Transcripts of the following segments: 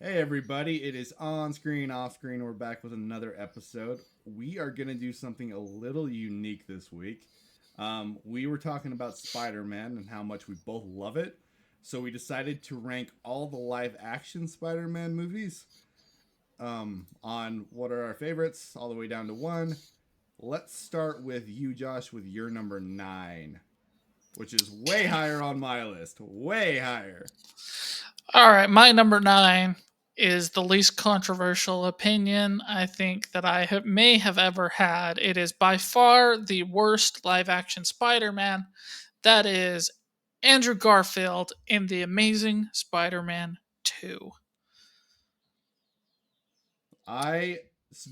Hey everybody, it is on screen, off screen. We're back with another episode. We are going to do something a little unique this week. We were talking about Spider-Man and how much we both love it. So we decided to rank all the live action Spider-Man movies on what are our favorites, all the way down to one. Let's start with you, Josh, with your number 9, which is way higher on my list. Way higher. All right, my number 9 is the least controversial opinion I think that may have ever had. It is by far the worst live action Spider Man. That is Andrew Garfield in The Amazing Spider Man 2. I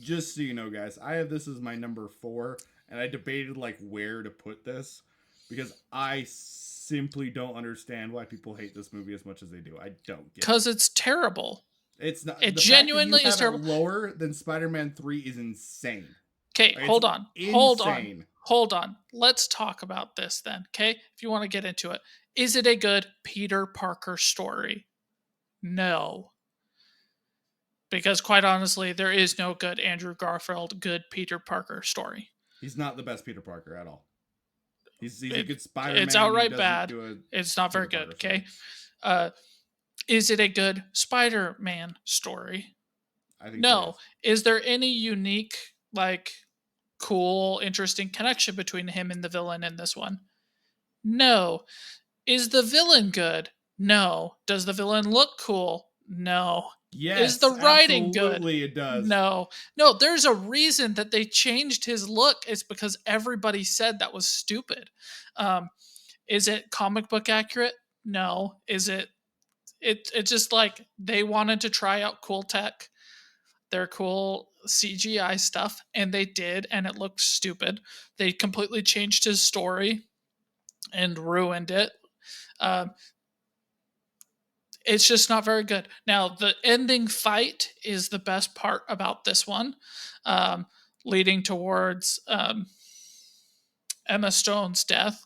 just so you know, guys, I have this as my number 4, and I debated like where to put this because I simply don't understand why people hate this movie as much as they do. I don't get it. Because it's terrible. It's not It the fact that you genuinely is have it terrible. lower than Spider-Man 3 is insane. Okay, Like, hold it's on. insane. Hold on. Let's talk about this then, okay? If you want to get into it. Is it a good Peter Parker story? No. Because quite honestly, there is no good Andrew Garfield, good Peter Parker story. He's not the best Peter Parker at all. He's a It, good it's Spider-Man. He outright doesn't bad. do a It's not very Peter good, Parker story. okay? Is it a good Spider Man story? I think so. No. Yes. Is there any unique, cool, interesting connection between him and the villain in this one? No. Is the villain good? No. Does the villain look cool? No. Is Yes, the writing good? absolutely, it does. No. No, there's a reason that they changed his look. It's because everybody said that was stupid. Is it comic book accurate? No. Is it's just like they wanted to try out cool tech, their cool CGI stuff, and they did, and it looked stupid. They completely changed his story and ruined it. Um, it's just not very good. Now, the ending fight is the best part about this one, um, leading towards Emma Stone's death.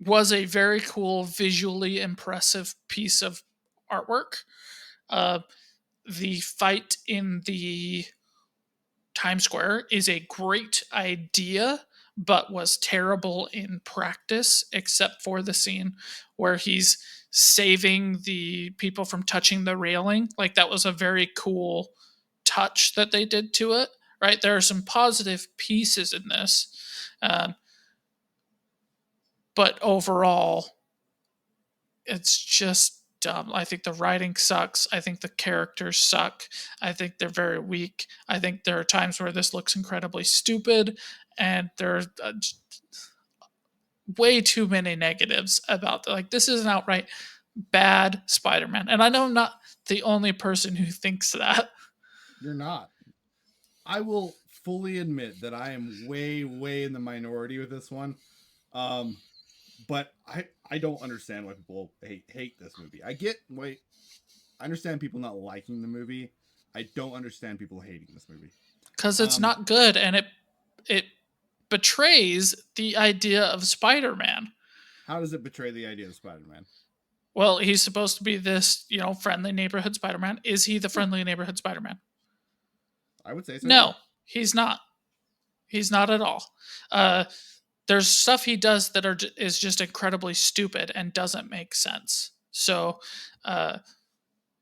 Was a very cool, visually impressive piece of artwork. Uh, the fight in the Times Square is a great idea, but was terrible in practice, except for the scene where he's saving the people from touching the railing. Like, that was a very cool touch that they did to it, right? There are some positive pieces in this. Um, but overall, it's just dumb. I think the writing sucks. I think the characters suck. I think they're very weak. I think there are times where this looks incredibly stupid, and there's way too many negatives about this is an outright bad Spider-Man. And I know I'm not the only person who thinks that. You're not. I will fully admit that I am way, way in the minority with this one. But I don't understand why people hate this movie. I understand people not liking the movie. I don't understand people hating this movie. Because it's not good, and it betrays the idea of Spider-Man. How does it betray the idea of Spider-Man? Well, he's supposed to be this, friendly neighborhood Spider-Man. Is he the friendly neighborhood Spider-Man? I would say so. No, Yeah. he's not. He's not at all. There's stuff he does that is just incredibly stupid and doesn't make sense. So,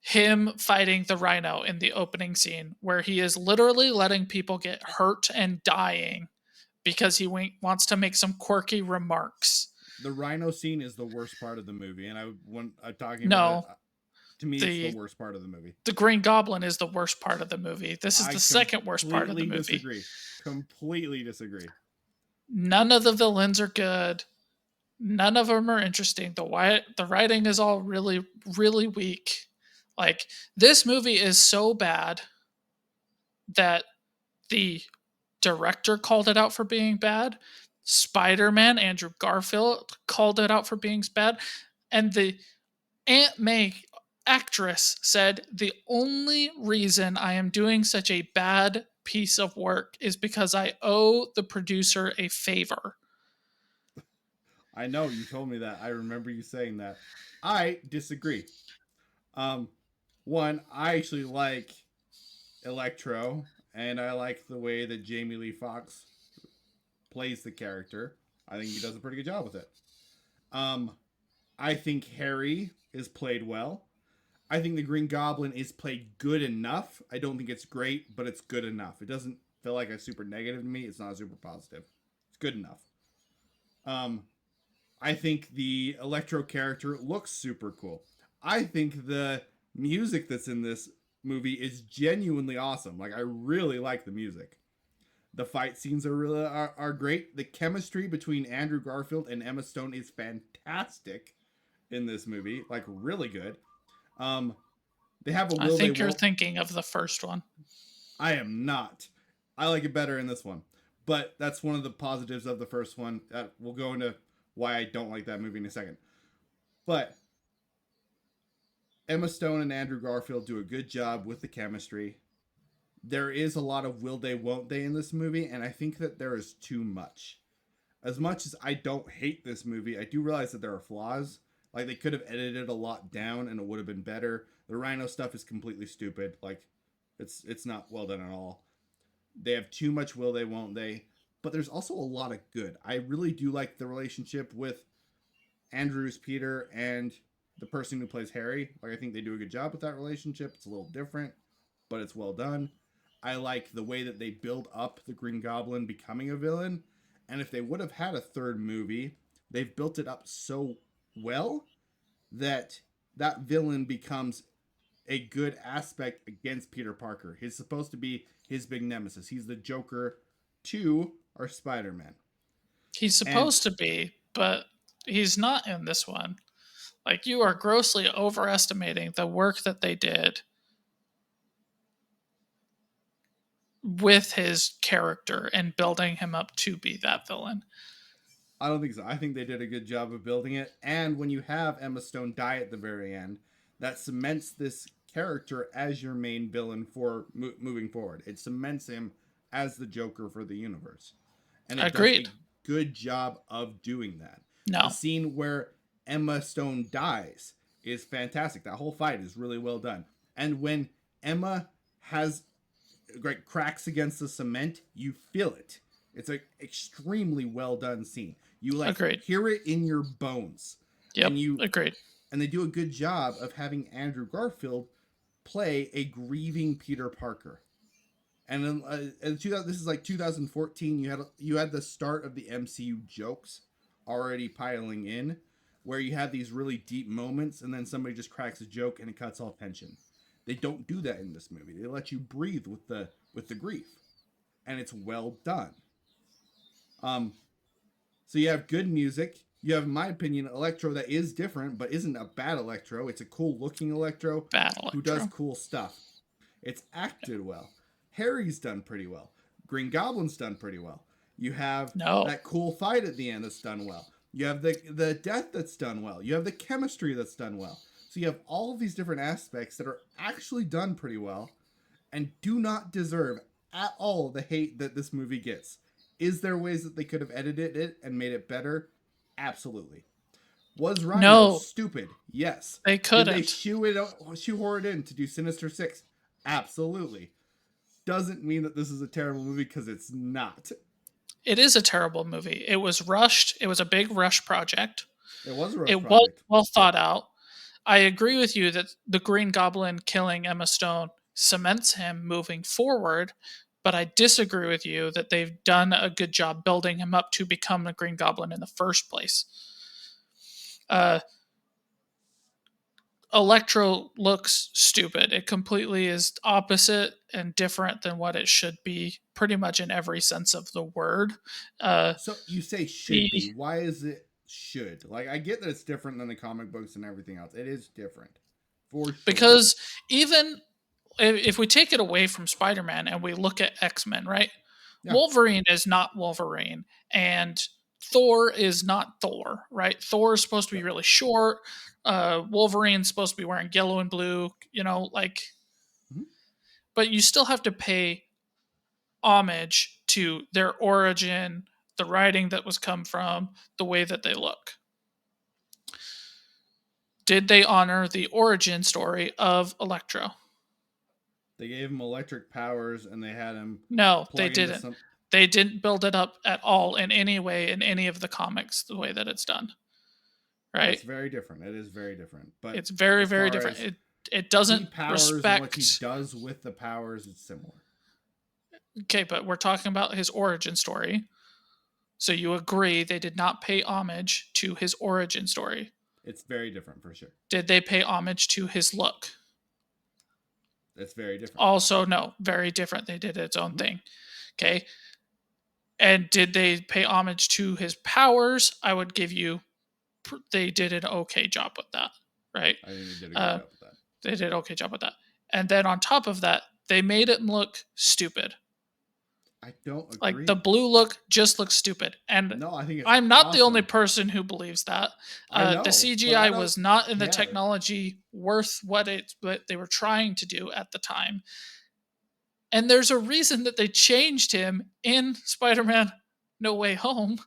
him fighting the Rhino in the opening scene, where he is literally letting people get hurt and dying because he wants to make some quirky remarks. The Rhino scene is the worst part of the movie, and I'm talking No, about it. To me, it's the worst part of the movie. The Green Goblin is the worst part of the movie. This is the second worst part of the movie. Completely disagree. None of the villains are good. None of them are interesting. The writing is all really, really weak. Like, this movie is so bad that the director called it out for being bad. Spider-Man, Andrew Garfield, called it out for being bad. And the Aunt May actress said, the only reason I am doing such a bad piece of work is because I owe the producer a favor. I know, you told me that. I remember you saying that. I disagree. one, I actually like Electro, and I like the way that Jamie Lee Fox plays the character. I think he does a pretty good job with it. Um, I think Harry is played well. I think the Green Goblin is played good enough. I don't think it's great, but it's good enough. It doesn't feel like a super negative to me. It's not super positive. It's good enough. Um, I think the Electro character looks super cool. I think the music that's in this movie is genuinely awesome. Like I really like the music. The fight scenes are great. The chemistry between Andrew Garfield and Emma Stone is fantastic in this movie. Like really good. Um, they have a I will they think you're won't. thinking of the first one. I am not. I like it better in this one, but that's one of the positives of the first one. We'll go into why I don't like that movie in a second. But Emma Stone and Andrew Garfield do a good job with the chemistry. There is a lot of will they won't they in this movie, and I think that there is too much. As much as I don't hate this movie, I do realize that there are flaws. Like they could have edited a lot down and it would have been better. The Rhino stuff is completely stupid. Like it's not well done at all. They have too much will they won't they, but there's also a lot of good. I really do like the relationship with Andrew's Peter and the person who plays Harry. Like I think they do a good job with that relationship. It's a little different, but it's well done. I like the way that they build up the Green Goblin becoming a villain. And if they would have had a third movie, they've built it up so well that that villain becomes a good aspect against Peter Parker. He's supposed to be his big nemesis. He's the Joker to our Spider-Man. He's And supposed to be, but he's not in this one. Like, you are grossly overestimating the work that they did with his character and building him up to be that villain. I don't think so. I think they did a good job of building it. And when you have Emma Stone die at the very end, that cements this character as your main villain for moving forward. It cements him as the Joker for the universe. And it does Agreed. a good job of doing that. The No. scene where Emma Stone dies is fantastic. That whole fight is really well done. And when Emma has like cracks against the cement, you feel it. It's an extremely well done scene. You like Agreed. hear it in your bones, Yep. and Agreed. they do a good job of having Andrew Garfield play a grieving Peter Parker. And this is like 2014. You had the start of the MCU jokes already piling in, where you have these really deep moments, and then somebody just cracks a joke and it cuts all tension. They don't do that in this movie. They let you breathe with the grief, and it's well done. Um, so you have good music. You have, in my opinion, Electro that is different, but isn't a bad Electro. It's a cool looking Electro Bad who does Electro. cool stuff. It's acted well. Harry's done pretty well. Green Goblin's done pretty well. You have No. that cool fight at the end that's done well. You have the death that's done well. You have the chemistry that's done well. So you have all of these different aspects that are actually done pretty well and do not deserve at all the hate that this movie gets. Is there ways that they could have edited it and made it better? Absolutely. Was Rhino No. stupid? Yes. They Did they couldn't. shoehorn it in to do Sinister Six? Absolutely. Doesn't mean that this is a terrible movie because it's not. It is a terrible movie. It was rushed. It was a big rush project. It was a rush It was project. well thought out. I agree with you that the Green Goblin killing Emma Stone cements him moving forward, but I disagree with you that they've done a good job building him up to become the Green Goblin in the first place. Uh, Electro looks stupid. It completely is opposite and different than what it should be, pretty much in every sense of the word. Uh, So you say should the be. Why is it should? Like I get that it's different than the comic books and everything else. It is different. For sure. Because even if we take it away from Spider-Man and we look at X-Men, right? Yeah. Wolverine is not Wolverine, and Thor is not Thor, right? Thor is supposed to be Yep. really short. Wolverine's supposed to be wearing yellow and blue, like. Mhm. But you still have to pay homage to their origin, the writing that was come from, the way that they look. Did they honor the origin story of Electro? They gave him electric powers and they had him No, they plug into didn't. some. They didn't build it up at all in any way in any of the comics the way that it's done. Right? It's very different. It is very different. But It's very, as very far different. as It key doesn't powers and what he respect. does with the powers, it's similar. Okay, but we're talking about his origin story. So you agree they did not pay homage to his origin story. It's very different for sure. Did they pay homage to his look? It's very different. Also, no, very different. They did its own thing. Okay. And did they pay homage to his powers? I would give you, they did an okay job with that, right? I think they did a good job with that. They did an okay job with that. And then on top of that, they made it look stupid. I don't agree. Like the blue look just looks stupid. And no, I think I'm not awesome. the only person who believes that. The CGI was not in the technology worth what they were trying to do at the time. And there's a reason that they changed him in Spider-Man No Way Home.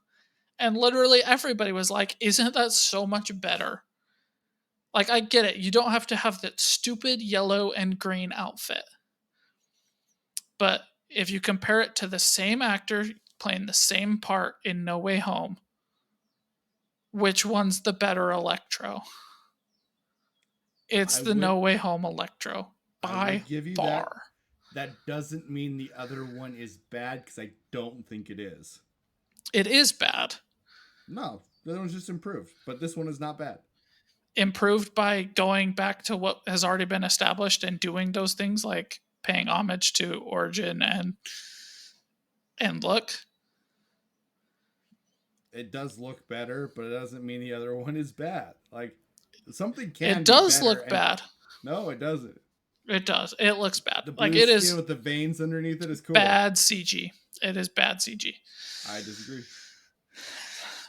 And literally everybody was like, isn't that so much better? Like, I get it. You don't have to have that stupid yellow and green outfit. But if you compare it to the same actor playing the same part in No Way Home, which one's the better Electro? It's the No Way Home Electro by far. That doesn't mean the other one is bad, because I don't think it is. It is bad. No, the other one's just improved, but this one is not bad. Improved by going back to what has already been established and doing those things like paying homage to origin and look. It does look better, but it doesn't mean the other one is bad. Like, something can. It does look bad. No, it doesn't. It does. It looks bad. The blue like it skin is with the veins underneath it is cool. Bad CG. It is bad CG. I disagree.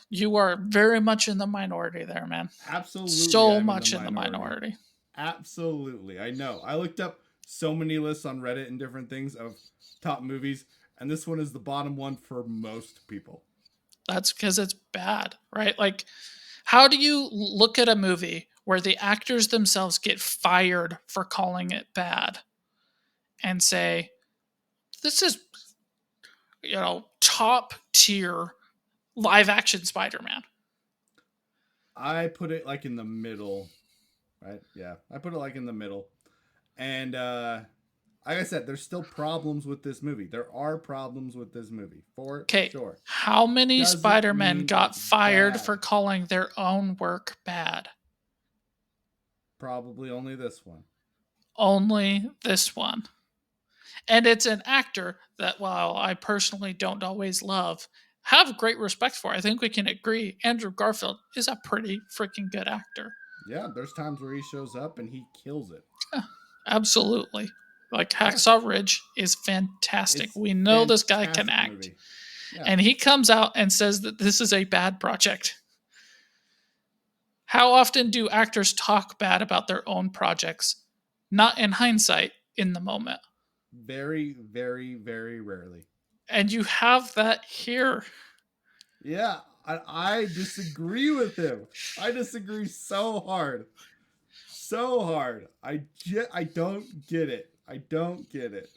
You are very much in the minority there, man. Absolutely. So much in the minority. Absolutely. I know. I looked up so many lists on Reddit and different things of top movies, and this one is the bottom one for most people. That's because it's bad, right? Like, how do you look at a movie where the actors themselves get fired for calling it bad and say, this is, top tier live action Spider-Man? I put it like in the middle, right? Yeah, I put it like in the middle. And like I said, there's still problems with this movie. There are problems with this movie, for sure. How many Spider-Men got fired for calling their own work bad? Probably only this one. Only this one. And it's an actor that, while I personally don't always love, have great respect for. I think we can agree Andrew Garfield is a pretty freaking good actor. Yeah, there's times where he shows up and he kills it. Yeah, absolutely. Like Hacksaw Ridge is fantastic. We know this guy can act. Yeah. And he comes out and says that this is a bad project. How often do actors talk bad about their own projects? Not in hindsight, in the moment. Very, very, very rarely. And you have that here. Yeah, I disagree with him. I disagree so hard. So hard. I don't get it. I don't get it.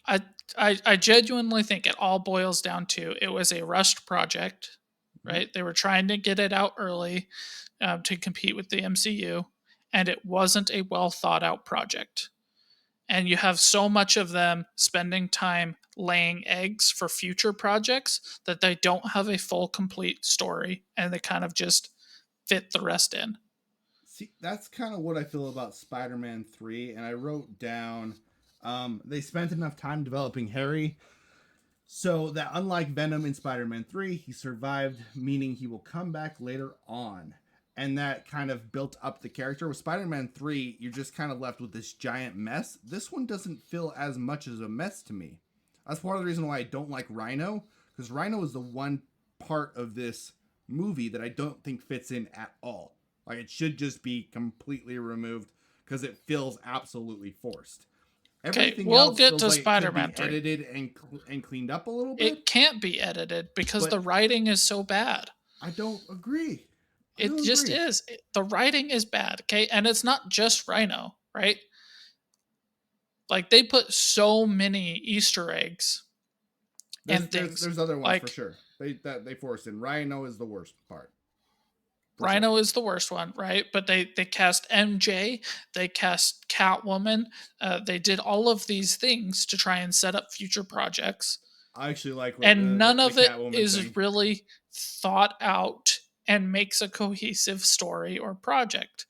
I genuinely think it all boils down to it was a rushed project, right? They were trying to get it out early to compete with the MCU, and it wasn't a well thought out project. And you have so much of them spending time laying eggs for future projects that they don't have a full, complete story, and they kind of just fit the rest in. See, that's kind of what I feel about Spider-Man 3, and I wrote down they spent enough time developing Harry so that unlike Venom in Spider-Man 3, he survived, meaning he will come back later on. And that kind of built up the character. With Spider-Man 3, you're just kind of left with this giant mess. This one doesn't feel as much as a mess to me. That's part of the reason why I don't like Rhino, because Rhino is the one part of this movie that I don't think fits in at all. Like, it should just be completely removed because it feels absolutely forced. Everything we'll get to Spider-Man 3. Edited and cleaned up a little bit. It can't be edited because the writing is so bad. I don't agree. I It don't just agree. is. The writing is bad, okay? And it's not just Rhino, right? Like they put so many Easter eggs There's and there's things. there's other ones for Like sure. They forced in. Rhino is the worst part for sure. Rhino is the worst one, right? But they cast MJ, they cast Catwoman, they did all of these things to try and set up future projects, I actually like what and none the of it Catwoman is thing. really thought out and makes a cohesive story or project,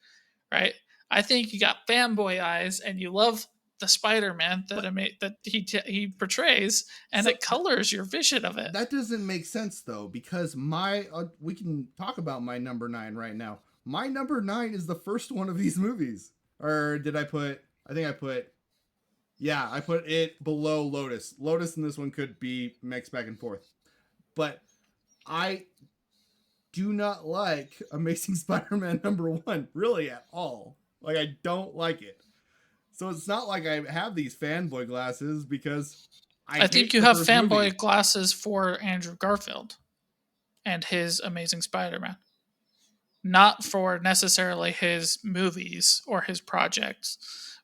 right? I think you got fanboy eyes and you love the Spider-Man But that he portrays, and so it colors your vision of it. that doesn't make sense though, because my we can talk about my number 9 right now. My number 9 is the first one of these movies. Or did I put? I think I put. Yeah, I put it below Lotus. Lotus and this one could be mixed back and forth, but I do not like Amazing Spider-Man number 1 really at all. Like I don't like it. So it's not like I have these fanboy glasses because I I think hate you the have first fanboy movie. glasses for Andrew Garfield and his Amazing Spider-Man, not for necessarily his movies or his projects.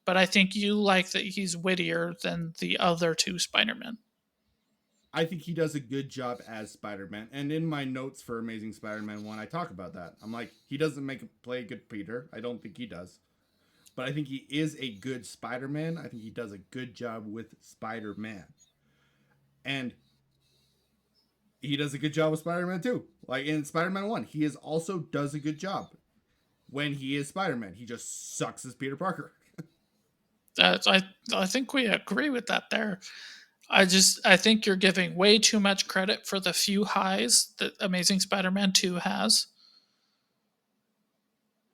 But I think you like that he's wittier than the other two Spider-Men. I think he does a good job as Spider-Man. And in my notes for Amazing Spider-Man 1, I talk about that. I'm like, he doesn't play a good Peter. I don't think he does. But I think he is a good Spider-Man. I think he does a good job with Spider-Man. And he does a good job with Spider-Man too. Like in Spider-Man 1, he is also does a good job when he is Spider-Man. He just sucks as Peter Parker. That's, I think we agree with that there. I think you're giving way too much credit for the few highs that Amazing Spider-Man 2 has.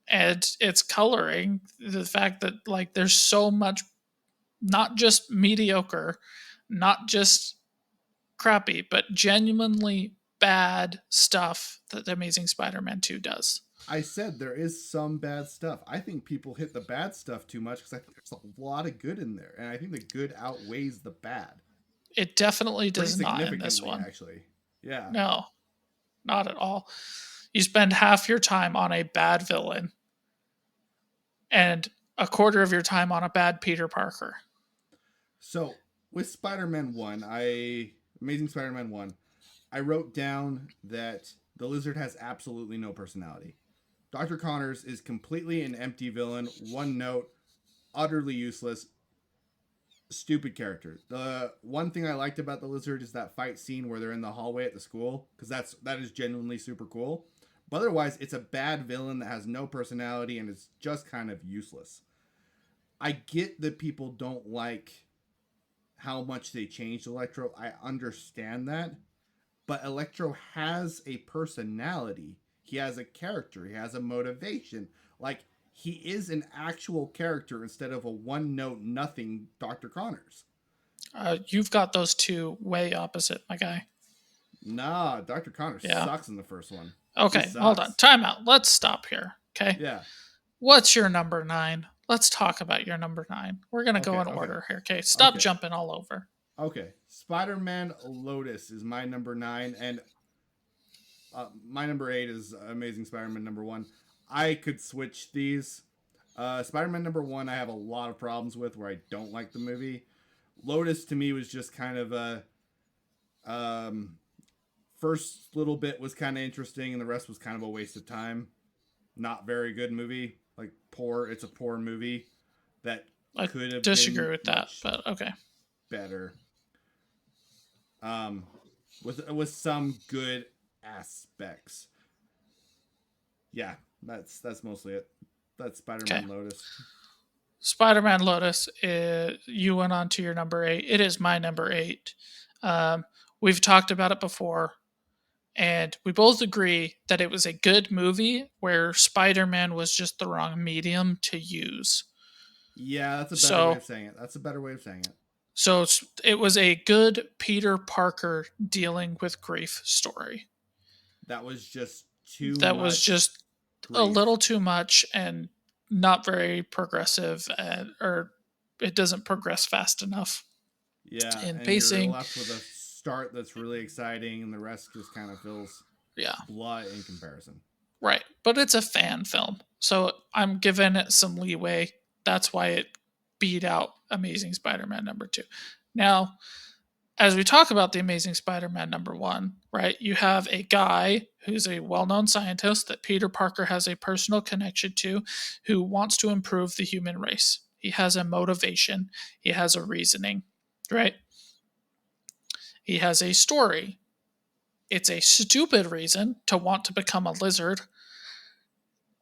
And it's coloring the fact that like there's so much not just mediocre, not just crappy, but genuinely bad stuff that the Amazing Spider-Man 2 does. I said there is some bad stuff. I think people hit the bad stuff too much because I think there's a lot of good in there. And I think the good outweighs the bad. It definitely Pretty does not in this significantly, one. actually. Yeah. No, not at all. You spend half your time on a bad villain and a quarter of your time on a bad Peter Parker. So with Spider-Man 1, Amazing Spider-Man 1, I wrote down that the lizard has absolutely no personality. Dr. Connors is completely an empty villain, one note, utterly useless, stupid character. The one thing I liked about the lizard is that fight scene where they're in the hallway at the school, because that is genuinely super cool. But otherwise, it's a bad villain that has no personality and is just kind of useless. I get that people don't like how much they changed Electro. I understand that. But Electro has a personality. He has a character. He has a motivation. Like, he is an actual character instead of a one note nothing Dr. Connors. You've got those two way opposite, my guy. Nah, Dr. Connors Yeah. sucks in the first one. He Okay, hold on. sucks. Time out. Let's stop here. Okay. Yeah. What's your number 9? Let's talk about your number 9. We're going to go Okay, in okay. order here. Okay. Stop Okay. jumping all over. Okay. Spider-Man Lotus is my number 9, and my number 8 is Amazing Spider-Man number 1. I could switch these. Spider-Man number 1, I have a lot of problems with where I don't like the movie. Lotus to me was just kind of a first little bit was kind of interesting, and the rest was kind of a waste of time. Not very good movie. Like poor. It's a poor movie that I could have disagree been with that, much but okay. better. Um, with some good aspects. Yeah, that's mostly it. That's Okay. Spider-Man Lotus. Spider-Man Lotus, you went on to your number 8. It is my number 8. Um, we've talked about it before, and we both agree that it was a good movie where Spider-Man was just the wrong medium to use. Yeah, that's a better way So, of saying it. That's a better way of saying it. so it was a good Peter Parker dealing with grief story. That was just too That was much just a grief. little too much and not very progressive, or it doesn't progress fast enough Yeah, in and you're pacing. left with a start that's really exciting, and the rest just kind of feels Yeah. blah in comparison. Right. But it's a fan film. So I'm giving it some leeway. That's why it beat out Amazing Spider-Man #2. Now, as we talk about the Amazing Spider-Man #1, right, you have a guy who's a well-known scientist that Peter Parker has a personal connection to who wants to improve the human race. He has a motivation, he has a reasoning, right? He has a story. It's a stupid reason to want to become a lizard,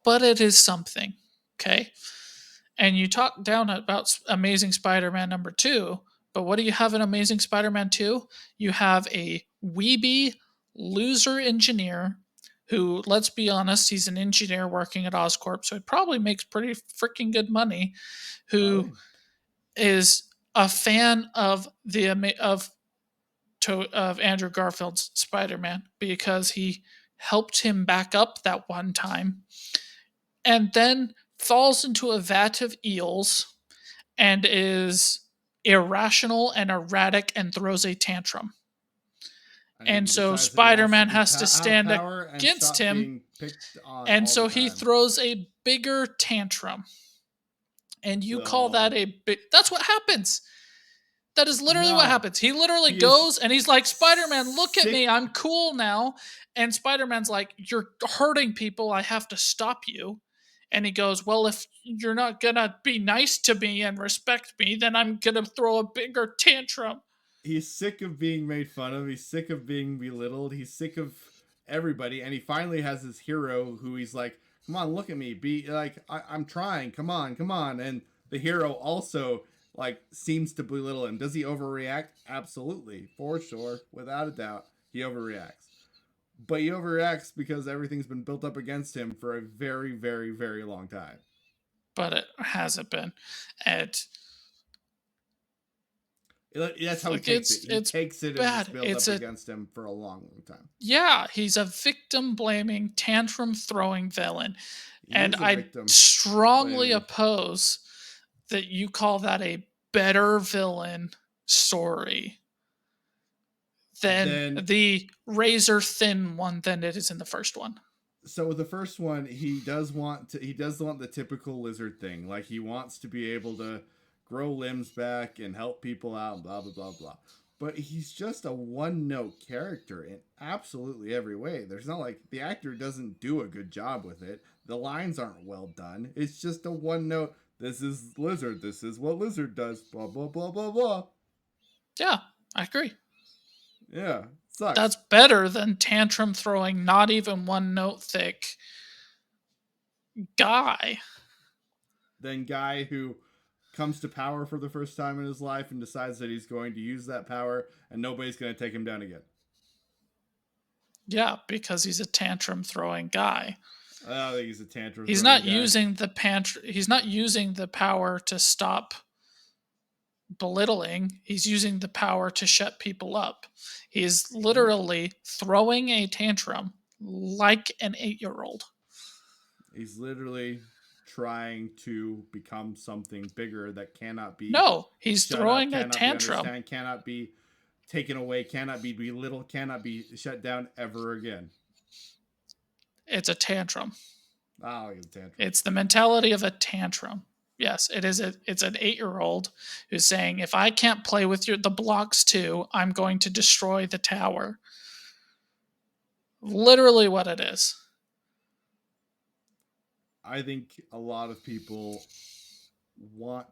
but it is something, okay? And you talk down about Amazing Spider-Man #2, but what do you have in Amazing Spider-Man 2? You have a weeby loser engineer who, let's be honest, he's an engineer working at Oscorp, so he probably makes pretty freaking good money, who Probably. is a fan of of Andrew Garfield's Spider-Man because he helped him back up that one time, and then falls into a vat of eels and is irrational and erratic and throws a tantrum. And And he so decides that he wants to Spider-Man be has to have stand power and against stop him. being picked on And all the so he time. throws a bigger tantrum. And you call that So a big. That's what happens. That is literally what no, happens. He literally he is goes and he's like, Spider-Man, look at me. sick. I'm cool now. And Spider-Man's like, you're hurting people. I have to stop you. And he goes, well, if you're not going to be nice to me and respect me, then I'm going to throw a bigger tantrum. He's sick of being made fun of. He's sick of being belittled. He's sick of everybody. And he finally has his hero who he's like, come on, look at me. Be like, I'm trying. Come on, come on. And the hero also like seems to belittle him. Does he overreact? Absolutely. For sure. Without a doubt. He overreacts. But he overreacts because everything's been built up against him for a very, very, very long time. But it hasn't been. And That's how he like takes it. He it's takes it as it's bad. built up against him for a long, long time. Yeah, he's a victim blaming, tantrum throwing villain. He And is a I victim strongly blaming. oppose that you call that a better villain story than Then the razor thin one than it is in the first one. so with the first one, he does want the typical lizard thing. Like he wants to be able to grow limbs back and help people out and blah blah blah blah. But he's just a one note character in absolutely every way. There's not like the actor doesn't do a good job with it. The lines aren't well done. It's just a one note. This is lizard. This is what lizard does. Blah blah blah blah blah. Yeah, I agree. Yeah, sucks. That's better than tantrum throwing, not even one note thick guy. Then guy who comes to power for the first time in his life and decides that he's going to use that power and nobody's going to take him down again. Yeah, because he's a tantrum throwing guy. I don't think he's a tantrum. He's not using he's not using the power to stop belittling. He's using the power to shut people up. He's literally throwing a tantrum like an 8-year-old. He's literally trying to become something bigger that cannot be. No, he's throwing up, a tantrum. Cannot be taken away, cannot be belittled, cannot be shut down ever again. It's a tantrum. Oh, it's a tantrum. It's the mentality of a tantrum. Yes, it is. It's an 8-year-old who's saying, if I can't play with the blocks too, I'm going to destroy the tower. Literally what it is. I think a lot of people want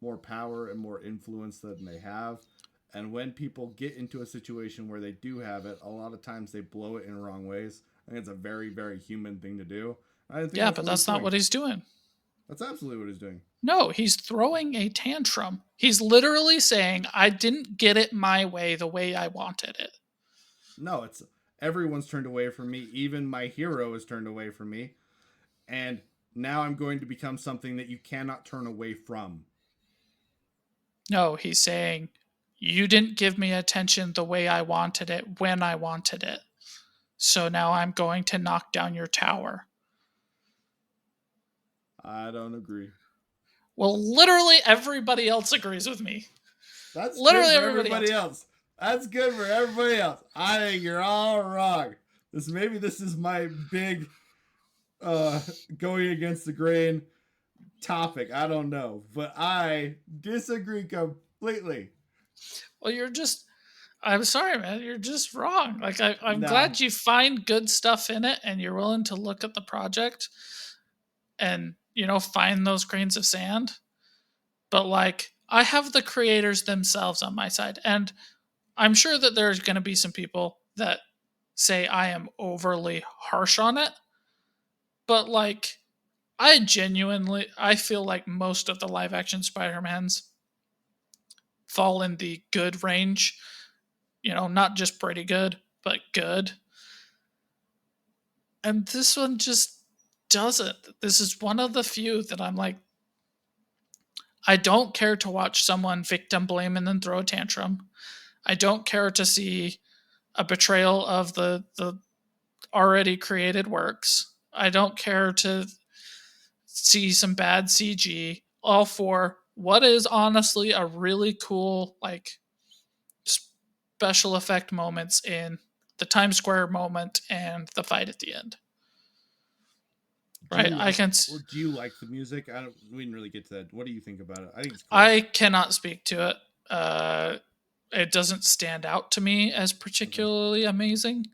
more power and more influence than they have. And when people get into a situation where they do have it, a lot of times they blow it in wrong ways. I think it's a very, very human thing to do. Yeah, but that's not what he's doing. That's absolutely what he's doing. No, he's throwing a tantrum. He's literally saying, I didn't get it my way the way I wanted it. No, it's everyone's turned away from me. Even my hero is turned away from me. And now I'm going to become something that you cannot turn away from. No, he's saying, you didn't give me attention the way I wanted it when I wanted it. So now I'm going to knock down your tower. I don't agree. Well, literally everybody else agrees with me. That's literally good for everybody else. That's good for everybody else. I think you're all wrong. This is my big uh, going against the grain topic. I don't know, but I disagree completely. Well, you're just. I'm sorry, man. You're just wrong. Like I'm Nah, glad you find good stuff in it, and you're willing to look at the project and find those grains of sand. But like, I have the creators themselves on my side, and I'm sure that there's going to be some people that say I am overly harsh on it. But like, I feel like most of the live action Spider-Mans fall in the good range, not just pretty good, but good. And this one just doesn't. This is one of the few that I'm like, I don't care to watch someone victim blame and then throw a tantrum. I don't care to see a betrayal of the already created works. I don't care to see some bad CG. All for what is honestly a really cool like special effect moments in the Times Square moment and the fight at the end. do you Right? like or do you like the music? I don't. We didn't really get to that. What do you think about it? I think it's cool. I cannot speak to it. It doesn't stand out to me as Okay. particularly amazing,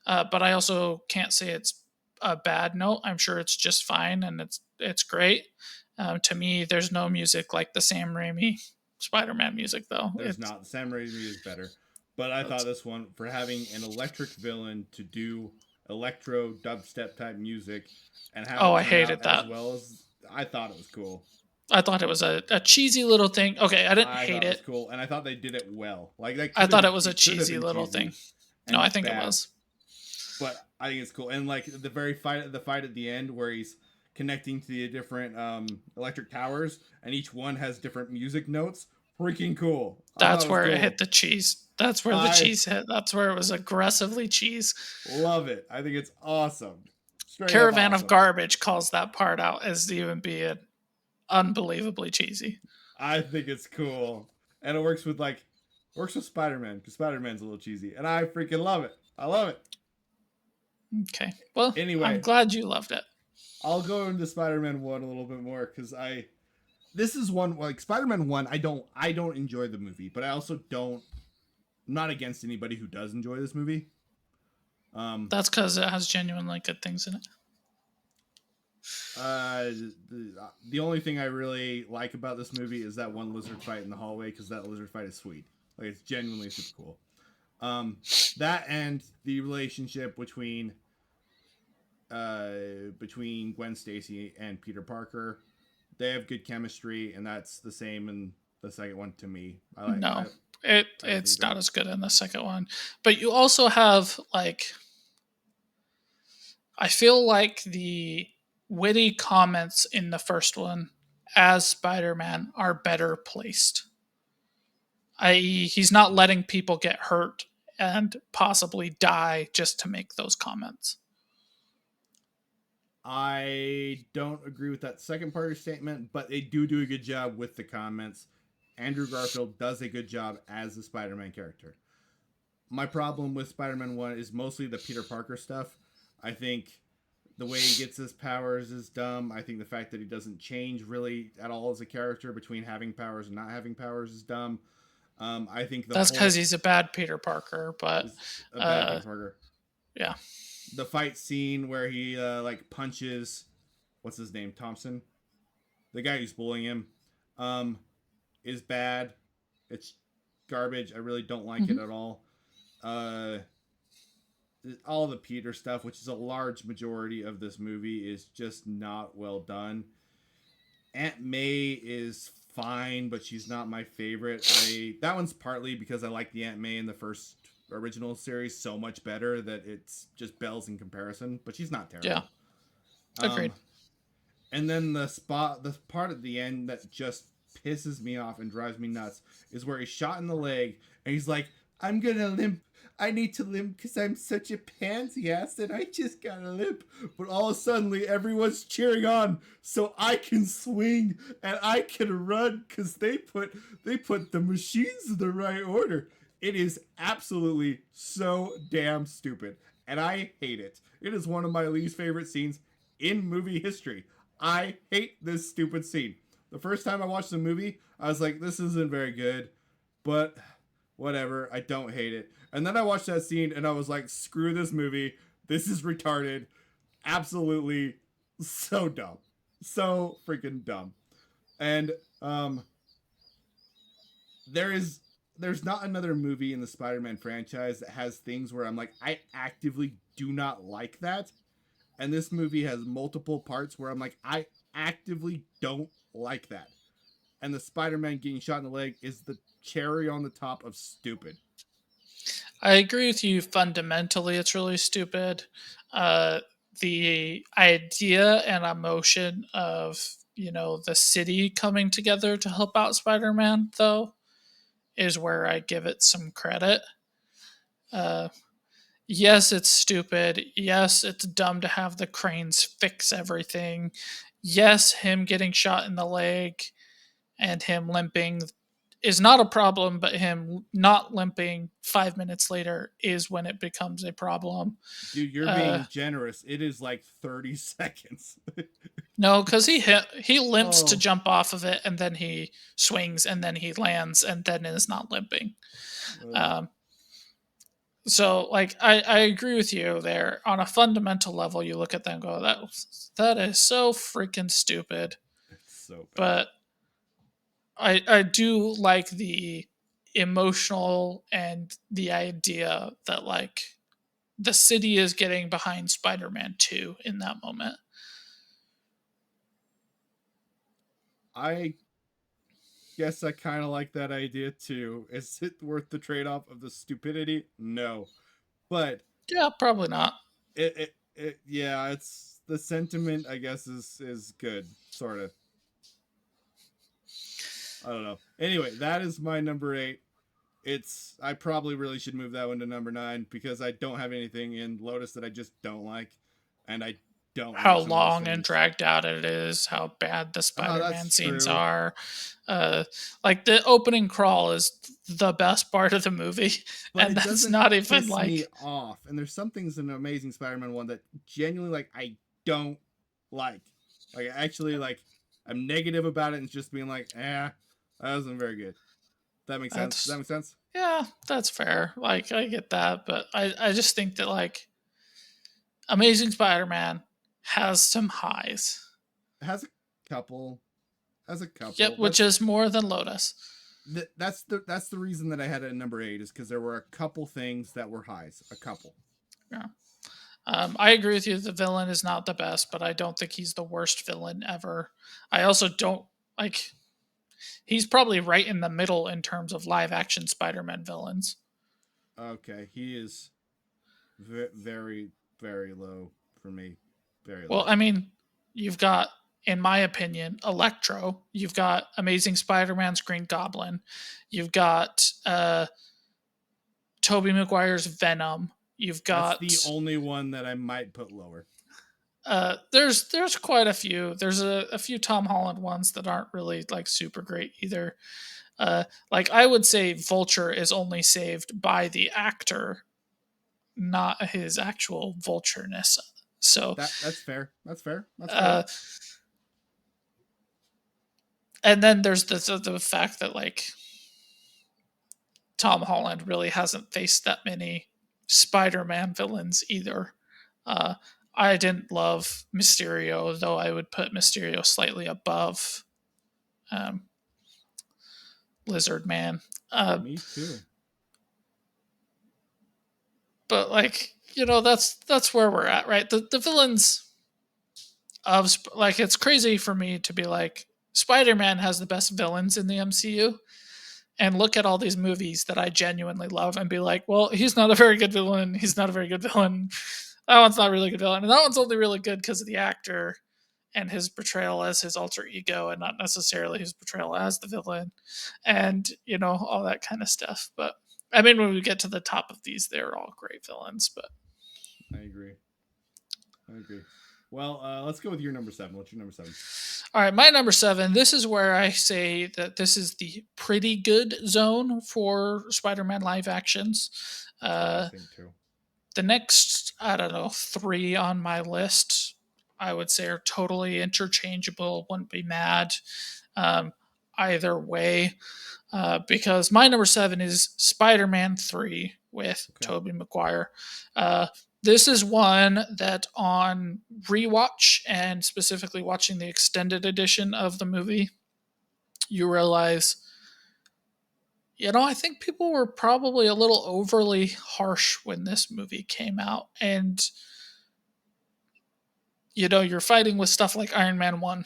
but I also can't say it's a bad note. I'm sure it's just fine and it's great. To me, there's no music like the Sam Raimi Spider-Man music, though. There's not. Sam Raimi is better, but I thought It's this one for having an electric villain to do electro dubstep type music and have oh, it I turn out hated as that. well as I thought it was cool. I thought it was a cheesy little thing. Okay, I didn't I hate thought it was it. cool, and I thought they did it well. Like that I could have thought been, it was a it could have cheesy been little thing. cheesy No, I and think it bad, was. but I think it's cool. And like the fight at the end where he's connecting to the different electric towers, and each one has different music notes. Freaking cool! I thought That's it was where it hit cool. the cheese. That's where the I cheese hit. That's where it was aggressively cheese. love it. I think it's awesome. Straight up Caravan of awesome. Garbage calls that part out as even being unbelievably cheesy. I think it's cool, and it works with Spider-Man because Spider-Man's a little cheesy, and I freaking love it. I love it. Okay. Well, I'm Anyway, glad you loved it. I'll go into Spider-Man 1 a little bit more because I this is one like Spider-Man 1. I don't enjoy the movie, but I also don't. I'm not against anybody who does enjoy this movie. Um, That's because it has genuinely good things in it. the only thing I really like about this movie is that one lizard fight in the hallway because that lizard fight is sweet. Like it's genuinely super cool. Um, that and the relationship between Gwen Stacy and Peter Parker. They have good chemistry, and that's the same in the second one to me. I like. No, it I think it's they're not as good in the second one. But you also have like I feel like the witty comments in the first one as Spider-Man are better placed. I.e., he's not letting people get hurt and possibly die just to make those comments. I don't agree with that second part of your statement, but they do a good job with the comments. Andrew Garfield does a good job as the Spider-Man character. My problem with Spider-Man 1 is mostly the Peter Parker stuff. I think the way he gets his powers is dumb. I think the fact that he doesn't change really at all as a character between having powers and not having powers is dumb. I think the That's because whole he's a bad Peter Parker, but is a bad uh, Peter Parker. yeah, The fight scene where he like punches what's his name, Thompson, the guy who's bullying him, um, is bad. It's garbage. I really don't like it hmm at all. Uh, all the Peter stuff, which is a large majority of this movie, is just not well done. Aunt May is fine, but she's not my favorite. I that one's partly because I like the Aunt May in the first original series so much better that it's just bells in comparison, but she's not yeah, terrible. agreed. Um, and then the part at the end that just pisses me off and drives me nuts is where he's shot in the leg and he's like, "I'm gonna limp. I need to limp because I'm such a pansy ass that I just gotta limp." But all of a sudden, everyone's cheering on so I can swing and I can run because they put the machines in the right order. It is absolutely so damn stupid, and I hate it. It is one of my least favorite scenes in movie history. I hate this stupid scene. The first time I watched the movie, I was like, this isn't very good, but whatever. I don't hate it. And then I watched that scene and I was like, screw this movie. This is retarded. Absolutely so dumb. So freaking dumb. And there is there's not another movie in the Spider-Man franchise that has things where I'm like, I actively do not like that. And this movie has multiple parts where I'm like, I actively don't like that. And the Spider-Man getting shot in the leg is the cherry on the top of stupid. I agree with you fundamentally. It's really stupid. Uh, the idea and emotion of, the city coming together to help out Spider-Man, though, is where I give it some credit. Uh, yes, it's stupid. Yes, it's dumb to have the cranes fix everything. Yes, him getting shot in the leg and him limping is not a problem, but him not limping 5 minutes later is when it becomes a problem. Dude, you're Uh, being generous. It is like 30 seconds. no, because he limps to Oh, jump off of it, and then he swings, and then he lands, and then is not limping. uh, Um, so, like, I agree with you there. On a fundamental level, you look at that and go, that is so freaking stupid. it's so bad. But I do like the emotional and the idea that, like, the city is getting behind Spider-Man 2 in that moment. I guess I kind of like that idea too. Is it worth the trade off of the stupidity? No. But Yeah, probably not. yeah, it's the sentiment, I guess, is good, sort of. I don't know. Anyway, that is my number 8. I probably really should move that one to number 9 because I don't have anything in Lotus that I just don't like, and I don't How like some of those long and things. dragged out it is, how bad the Oh, that's Spider-Man scenes true. are. Uh, like the opening crawl is the best part of the movie, But and it that's doesn't not even piss me like, off. And there's some things in Amazing Spider-Man 1 that genuinely like I don't like. Like actually like I'm negative about it and it's just being like, that wasn't very good. That makes sense. Does that that's make sense? yeah, that's fair. Like I get that, but I just think that, like, Amazing Spider-Man has some highs. It has a couple. Has a Yep, couple. which is more than Lotus. That's the reason that I had it at number 8 is because there were a couple things that were highs. A couple. Yeah. I agree with you. The villain is not the best, but I don't think he's the worst villain ever. I also don't like. He's probably right in the middle in terms of live action Spider-Man villains. Okay, he is very very low for me. Very Well, low. I mean, you've got, in my opinion, Electro. You've got Amazing Spider-Man's Green Goblin. You've got Toby Maguire's Venom. You've That's got the only one that I might put lower. there's quite a few. There's a few Tom Holland ones that aren't really like super great either. Like I would say Vulture is only saved by the actor, not his actual vultureness. So, That's fair. That's fair. That's fair. uh, and then there's the fact that, like, Tom Holland really hasn't faced that many Spider-Man villains either. Uh, I didn't love Mysterio, though I would put Mysterio slightly above um, Lizard Man. Uh, Me too. but, like, that's where we're at, right? The villains of, like, it's crazy for me to be like, Spider-Man has the best villains in the MCU, and look at all these movies that I genuinely love and be like, well, he's not a very good villain. He's not a very good villain. That one's not a really good villain. And that one's only really good because of the actor and his portrayal as his alter ego and not necessarily his portrayal as the villain and, all that kind of stuff. But I mean, when we get to the top of these, they're all great villains. But I agree. I agree. Well, let's go with your number 7. What's your number 7? all right, my number 7, this is where I say that this is the pretty good zone for Spider Man live actions. That's what I Uh, think too. the next, I don't know, 3 on my list I would say are totally interchangeable. Wouldn't be mad um, either way. Because my number 7 is Spider-Man 3 with Okay. Toby Maguire. Uh, this is one that on rewatch and specifically watching the extended edition of the movie, you realize, I think people were probably a little overly harsh when this movie came out. And, you're fighting with stuff like Iron Man 1,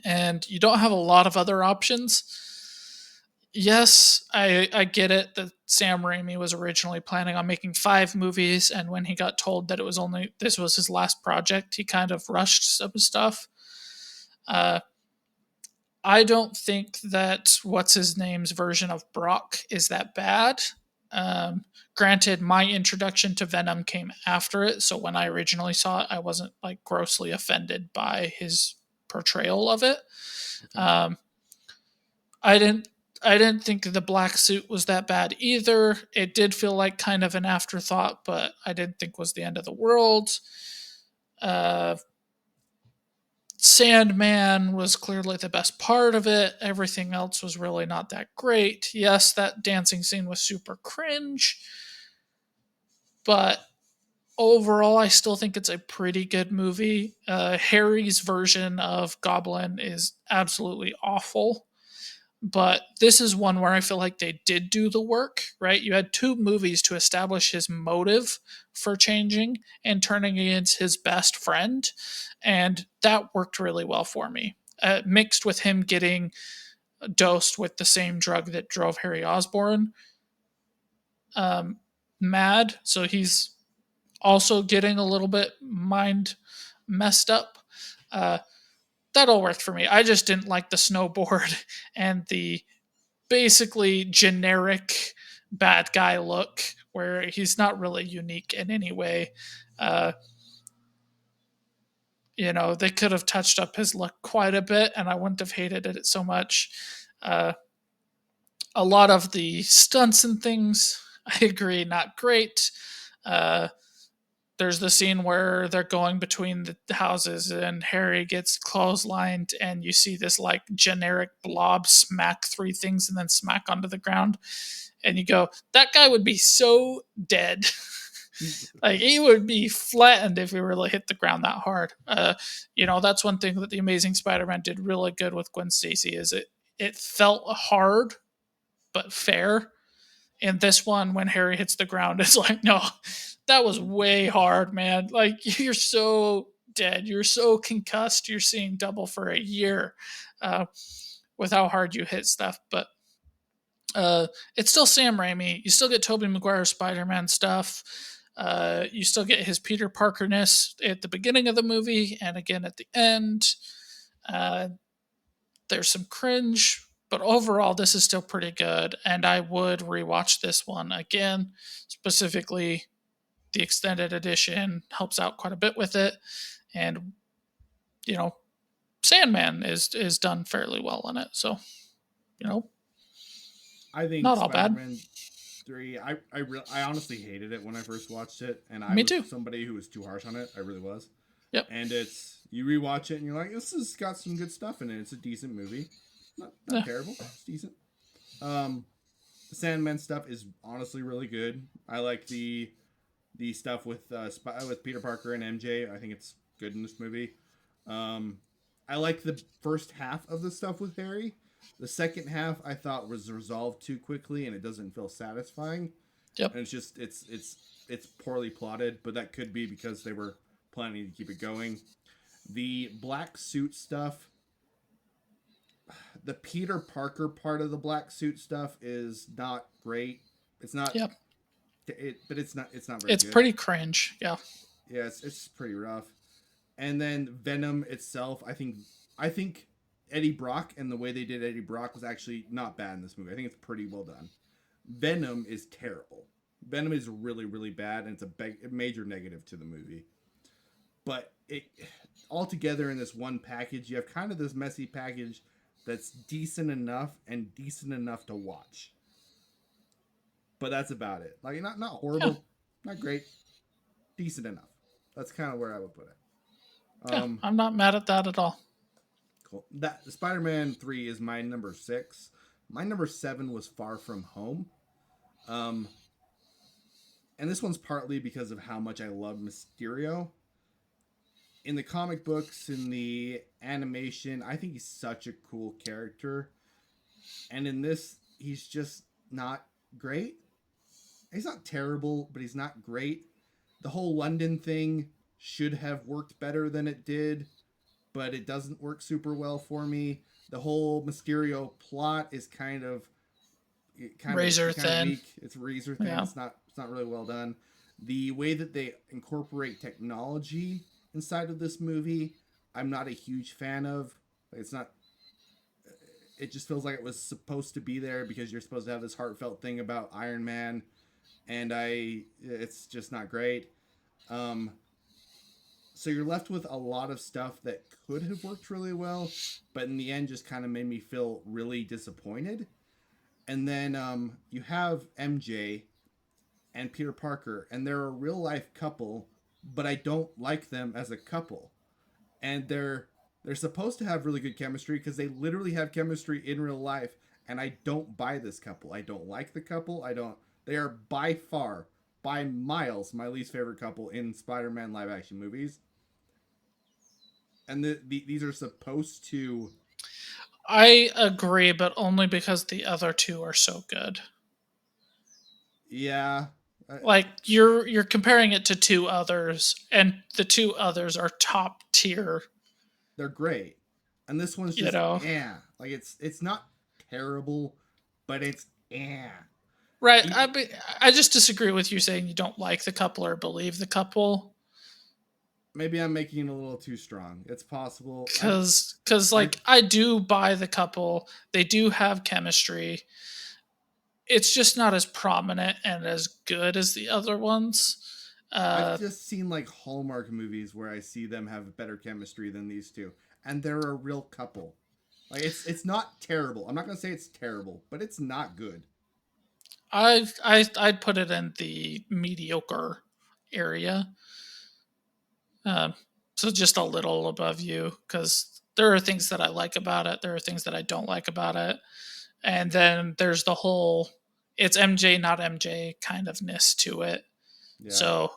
and you don't have a lot of other options. Yes, I get it that Sam Raimi was originally planning on making 5 movies, and when he got told that this was his last project, he kind of rushed some stuff. Uh, I don't think that what's his name's version of Brock is that bad. Granted, my introduction to Venom came after it, so when I originally saw it, I wasn't like grossly offended by his portrayal of it. Okay. I didn't I didn't think the black suit was that bad either. It did feel like kind of an afterthought, but I didn't think was the end of the world. Uh, Sandman was clearly the best part of it. Everything else was really not that great. Yes, that dancing scene was super cringe, but overall, I still think it's a pretty good movie. Harry's version of Goblin is absolutely awful. But this is one where I feel like they did do the work, right? You had 2 movies to establish his motive for changing and turning against his best friend. And that worked really well for me. Mixed with him getting dosed with the same drug that drove Harry Osborn um, mad. So he's also getting a little bit mind messed up. Uh, that all worked for me. I just didn't like the snowboard and the basically generic bad guy look where he's not really unique in any way. Uh, they could have touched up his look quite a bit and I wouldn't have hated it so much. Uh, a lot of the stunts and things, I agree, not great. Uh, there's the scene where they're going between the houses and Harry gets clotheslined and you see this like generic blob smack 3 things and then smack onto the ground. And you go, that guy would be so dead. Like he would be flattened if he really hit the ground that hard. That's one thing that the Amazing Spider-Man did really good with Gwen Stacy is it felt hard but fair. And this one, when Harry hits the ground, it's like, no, that was way hard, man. Like you're so dead, you're so concussed, you're seeing double for a year with how hard you hit stuff. But it's still Sam Raimi. You still get Tobey Maguire Spider-Man stuff. You still get his Peter Parker-ness at the beginning of the movie and again at the end. Uh, there's some cringe, but overall, this is still pretty good. And I would rewatch this one again. Specifically, the extended edition helps out quite a bit with it. And, you know, Sandman is done fairly well in it. So, you know, I think not all bad. Spider-Man 3. I honestly hated it when I first watched it, and I Me was too. somebody who was too harsh on it. I really was. Yep. And it's you rewatch it and you're like, this has got some good stuff in it. It's a decent movie, not terrible. It's decent. The Sandman stuff is honestly really good. I like the stuff with Peter Parker and MJ. I think it's good in this movie. I like the first half of the stuff with Harry. The second half I thought was resolved too quickly and it doesn't feel satisfying. Yep. And it's just it's poorly plotted, but that could be because they were planning to keep it going. The black suit stuff, the Peter Parker part of the black suit stuff is not great. It's not. Yep. But it's not. It's not very. It's good. pretty cringe. Yeah. Yeah, it's pretty rough. And then Venom itself, I think Eddie Brock and the way they did Eddie Brock was actually not bad in this movie. I think it's pretty well done. Venom is terrible. Venom is really, really bad, and it's a major negative to the movie. But it all together in this one package, you have kind of this messy package that's decent enough and decent enough to watch. But that's about it. Like not horrible, not great, decent enough. That's kind of where I would put it. Yeah, Um, I'm not mad at that at all. cool. That Spider-Man 3 is my number 6. My number 7 was Far From Home. Um, and this one's partly because of how much I love Mysterio. In the comic books, in the animation, I think he's such a cool character. And in this, he's just not great. He's not terrible, but he's not great. The whole London thing should have worked better than it did, but it doesn't work super well for me. The whole Mysterio plot is Razor kind of thin. weak. It's razor thin. Yeah. It's not really well done. The way that they incorporate technology inside of this movie, I'm not a huge fan of. It's not. It just feels like it was supposed to be there because you're supposed to have this heartfelt thing about Iron Man, and it's just not great. Um, so you're left with a lot of stuff that could have worked really well, but in the end, just kind of made me feel really disappointed. And then you have MJ and Peter Parker, and they're a real life couple, but I don't like them as a couple. And they're supposed to have really good chemistry because they literally have chemistry in real life, and I don't buy this couple. I don't like the couple. I don't. They are by far, by miles, my least favorite couple in Spider-Man live action movies. And these are supposed to. I agree, but only because the other two are so good. Yeah, Like you're comparing it to two others, and the two others are top tier. they're great, and this one's You just know, like it's not terrible, but it's right? e- I just disagree with you saying you don't like the couple or believe the couple. maybe I'm making it a little too strong. It's possible. Because I like I do buy the couple. They do have chemistry. It's just not as prominent and as good as the other ones. I've Uh, just seen like Hallmark movies where I see them have better chemistry than these two, and they're a real couple. Like it's not terrible. I'm not gonna say it's terrible, but it's not good. I'd put it in the mediocre area. Um, so just a little above you because there are things that I like about it. There are things that I don't like about it. And then there's the whole it's MJ, not MJ kind of ness to it. Yeah, So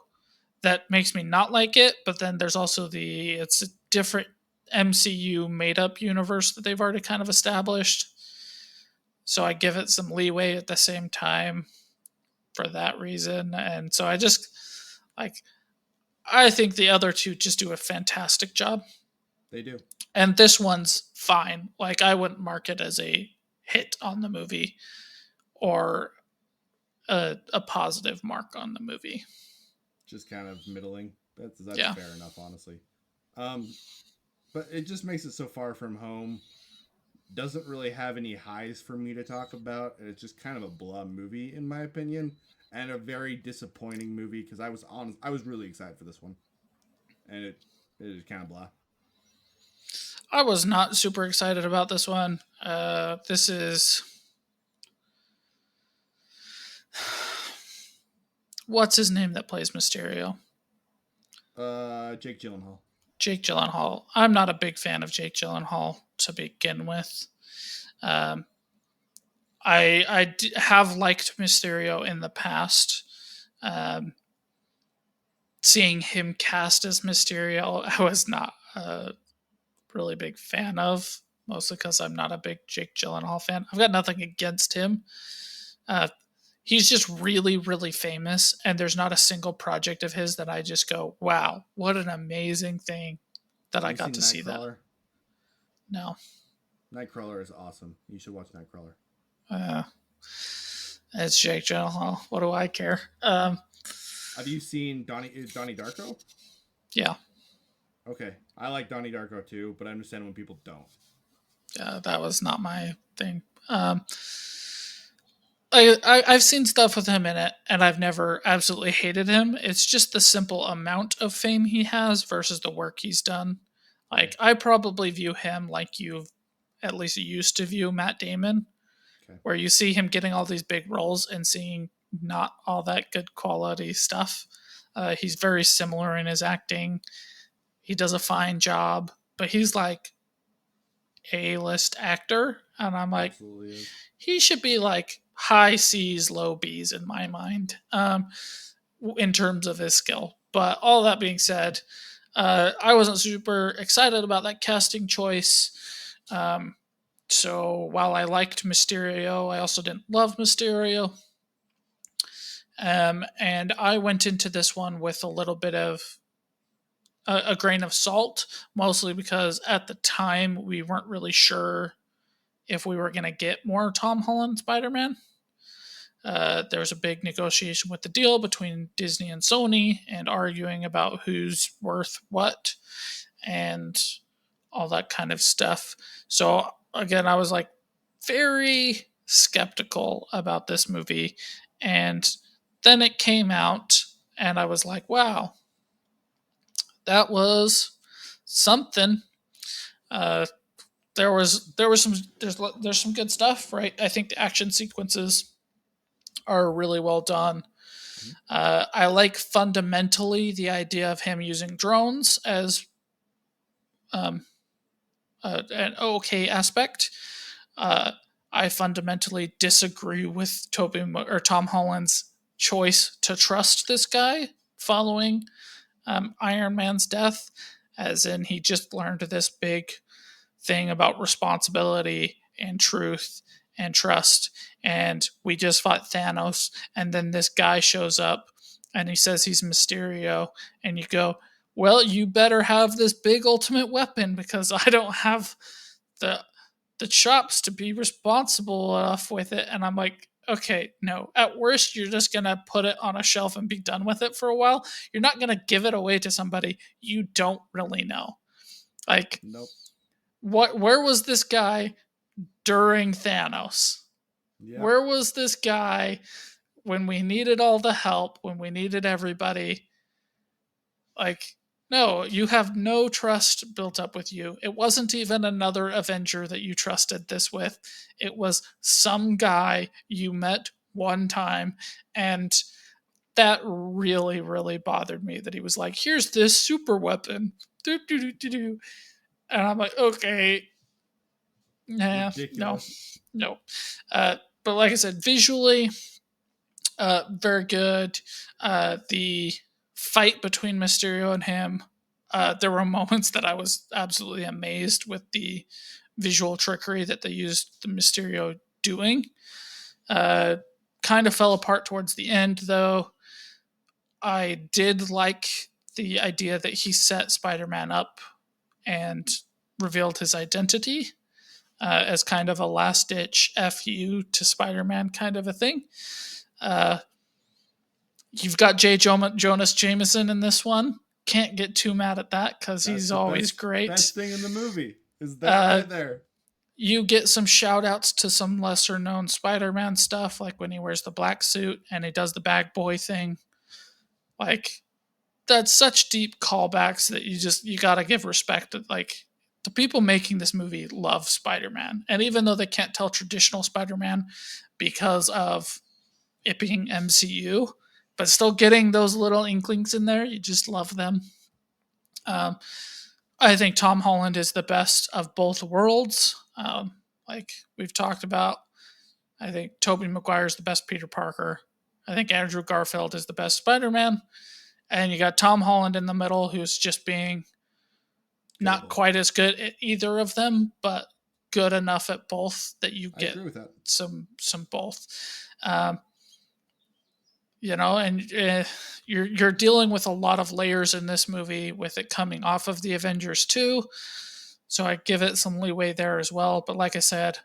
that makes me not like it. But then there's also it's a different MCU made up universe that they've already kind of established. So I give it some leeway at the same time for that reason. And so I just like, I think the other two just do a fantastic job. they do. And this one's fine. Like, I wouldn't mark it as a hit on the movie or a positive mark on the movie. Just kind of middling. That's Yeah. fair enough, honestly. Um, but it just makes it so far from home. Doesn't really have any highs for me to talk about. It's just kind of a blah movie, in my opinion, and a very disappointing movie because I was really excited for this one, and it is kind of blah. I was not super excited about this one. This is what's his name that plays Mysterio? Jake Gyllenhaal. Jake Gyllenhaal. I'm not a big fan of Jake Gyllenhaal to begin with. Um, have liked Mysterio in the past. Um, Seeing him cast as Mysterio, I was not a really big fan of, mostly because I'm not a big Jake Gyllenhaal fan. I've got nothing against him. Uh, he's just really, really famous, and there's not a single project of his that I just go, wow, what an amazing thing that Have I you got seen to see that. Nightcrawler? No. Nightcrawler is awesome. You should watch Nightcrawler. Uh, it's Jake Gyllenhaal. What do I care? Have you seen Donnie Darko? Yeah. Okay, I like Donnie Darko too, but I understand when people don't. That was not my thing. I've seen stuff with him in it, and I've never absolutely hated him. It's just the simple amount of fame he has versus the work he's done. Okay, Like, I probably view him like you've at least used to view Matt Damon, okay. where you see him getting all these big roles and seeing not all that good quality stuff. He's very similar in his acting. He does a fine job, but he's like A-list actor, and I'm like, Absolutely is. he should be like high C's, low B's in my mind, in terms of his skill. But all that being said, I wasn't super excited about that casting choice. Um, so while I liked Mysterio, I also didn't love Mysterio. And I went into this one with a little bit of a grain of salt, mostly because at the time we weren't really sure if we were going to get more Tom Holland Spider Man. There was a big negotiation with the deal between Disney and Sony and arguing about who's worth what and all that kind of stuff. So, again, I was like very skeptical about this movie. And then it came out, and I was like, wow, that was something. Uh, there's some good stuff, right? I think the action sequences are really well done. Mhm. I like fundamentally the idea of him using drones as um, an okay aspect. Uh, I fundamentally disagree with Tom Holland's choice to trust this guy following Iron Man's death, as in he just learned this big thing about responsibility and truth and trust. And we just fought Thanos, and then this guy shows up and he says he's Mysterio, and you go, well, you better have this big ultimate weapon because I don't have the the chops to be responsible enough with it. And I'm like, okay, no. At worst, you're just gonna put it on a shelf and be done with it for a while. You're not gonna give it away to somebody you don't really know. Like, Nope. where was this guy during Thanos? Yep. Where was this guy when we needed all the help, when we needed everybody? Like, no, you have no trust built up with you. It wasn't even another Avenger that you trusted this with. It was some guy you met one time. And that really, really bothered me that he was like, here's this super weapon. Do, do, do, do, do. And I'm like, okay, nah, no, Ridiculous. no. But like I said, visually, very good. The fight between Mysterio and him, there were moments that I was absolutely amazed with the visual trickery that they used the Mysterio doing. Uh, kind of fell apart towards the end, though. I did like the idea that he set Spider Man up and revealed his identity as kind of a last ditch FU to Spider Man kind of a thing. Uh, you've got Jonas Jameson in this one. Can't get too mad at that because That's he's the always best great. thing in the movie is that Uh, right there. you get some shout outs to some lesser known Spider Man stuff, like when he wears the black suit and he does the bag boy thing. Like, that's such deep callbacks that you gotta give respect to, like, the people making this movie love Spider-Man. And even though they can't tell traditional Spider-Man because of it being MCU, but still getting those little inklings in there, you just love them. Um, I think Tom Holland is the best of both worlds. Like we've talked about, I think Toby Maguire is the best Peter Parker. I think Andrew Garfield is the best Spider-Man. And you got Tom Holland in the middle, who's just being Good at not both. quite as good at either of them, but good enough at both that you I get agree with that. some both. Um, and you're dealing with a lot of layers in this movie with it coming off of the Avengers 2. So I give it some leeway there as well. But like I said,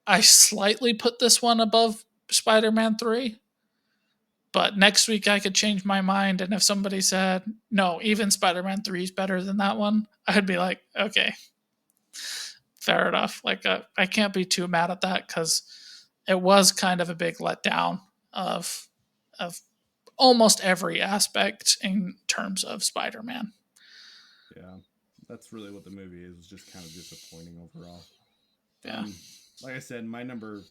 I slightly put this one above Spider-Man 3. But next week I could change my mind, and if somebody said no, even Spider-Man 3 is better than that one, I'd be like, okay, fair enough. Like, I can't be too mad at that because it was kind of a big letdown of almost every aspect in terms of Spider-Man. Yeah, that's really what the movie is. Just kind of disappointing overall. Yeah, Like I said, my number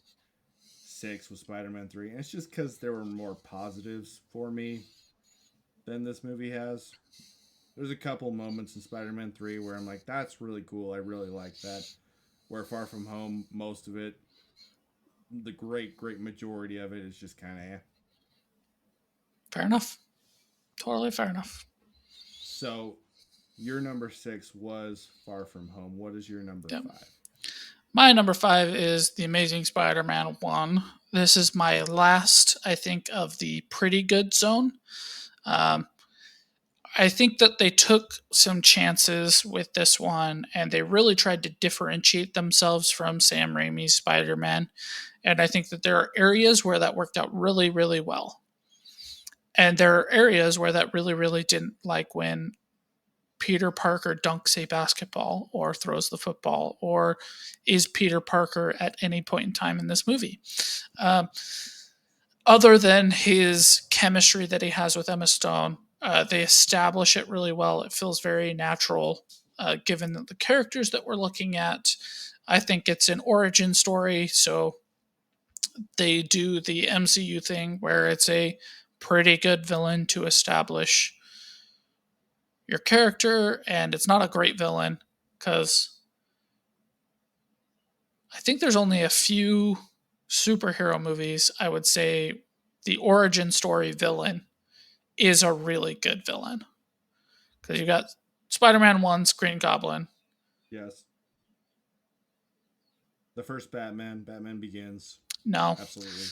6 was Spider-Man 3, and it's just because there were more positives for me than this movie has. There's a couple moments in Spider-Man 3 where I'm like, that's really cool. I really like that. Where Far From Home, most of it, the great majority of it is just kind of. Fair enough. Totally fair enough. So, your number 6 was Far From Home. What is your number Yep. 5? My number 5 is The Amazing Spider-Man 1. This is my last, I think, of the pretty good zone. I think that they took some chances with this one and they really tried to differentiate themselves from Sam Raimi's Spider Man. And I think that there are areas where that worked out really, really well. And there are areas where that really, really didn't, like when Peter Parker dunks a basketball or throws the football, or is Peter Parker at any point in time in this movie. Um, Other than his chemistry that he has with Emma Stone, they establish it really well. It feels very natural, given the characters that we're looking at. I think it's an origin story, so they do the MCU thing where it's a pretty good villain to establish your character, and it's not a great villain because I think there's only a few superhero movies I would say the origin story villain is a really good villain. Because you got Spider-Man 1's Green Goblin. Yes. The first Batman Begins. No. Absolutely.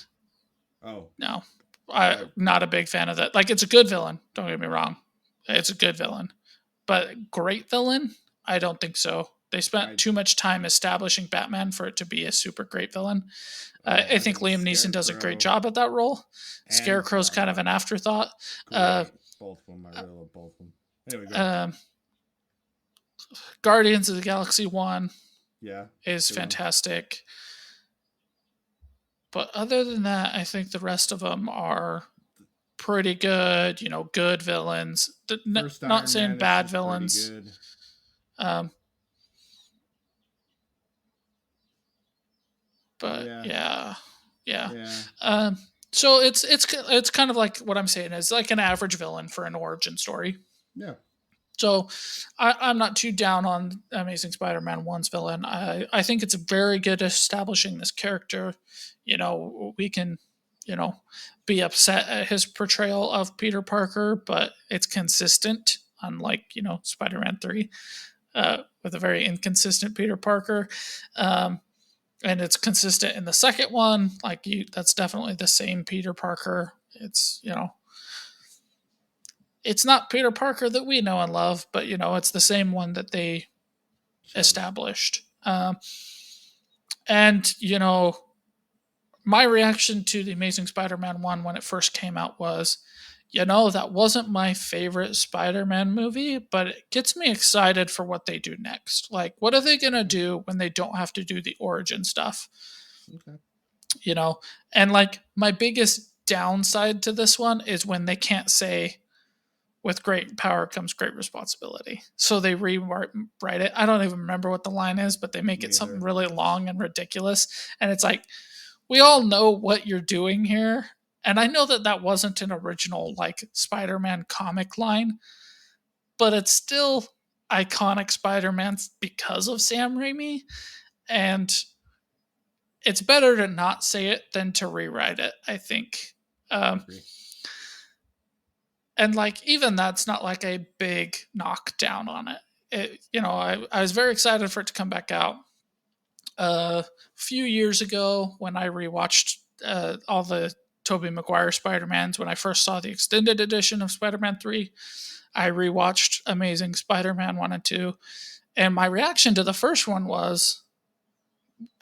Oh. No. I'm not a big fan of that. Like, it's a good villain. Don't get me wrong. It's a good villain. But great villain? I don't think so. They spent too much time establishing Batman for it to be a super great villain. I think Liam Neeson does a great job at that role. Scarecrow's kind of an afterthought. Both of them. I really love both of them. Anyway, go ahead. Guardians of the Galaxy 1 yeah, is fantastic. But other than that, I think the rest of them are pretty good. You know, good villains. Not saying bad villains. But yeah. So it's kind of like what I'm saying is like an average villain for an origin story. Yeah. So I'm not too down on Amazing Spider-Man 1's villain. I think it's very good establishing this character. You know, we can, be upset at his portrayal of Peter Parker, but it's consistent, unlike, Spider-Man 3, with a very inconsistent Peter Parker. And it's consistent in the second one. That's definitely the same Peter Parker. It's, it's not Peter Parker that we know and love, but it's the same one that they established. And my reaction to the Amazing Spider-Man 1 when it first came out was, that wasn't my favorite Spider-Man movie, but it gets me excited for what they do next. Like, what are they going to do when they don't have to do the origin stuff? Okay. And like my biggest downside to this one is when they can't say, with great power comes great responsibility. So they rewrite it. I don't even remember what the line is, but they make it something really long and ridiculous. And it's like, we all know what you're doing here. And I know that wasn't an original like Spider-Man comic line, but it's still iconic Spider-Man because of Sam Raimi. And it's better to not say it than to rewrite it, I think. And like even that's not like a big knockdown on it. I was very excited for it to come back out. A few years ago, when I rewatched all the Toby Maguire Spider-Mans, when I first saw the extended edition of Spider-Man 3, I rewatched Amazing Spider-Man 1 and 2, and my reaction to the first one was,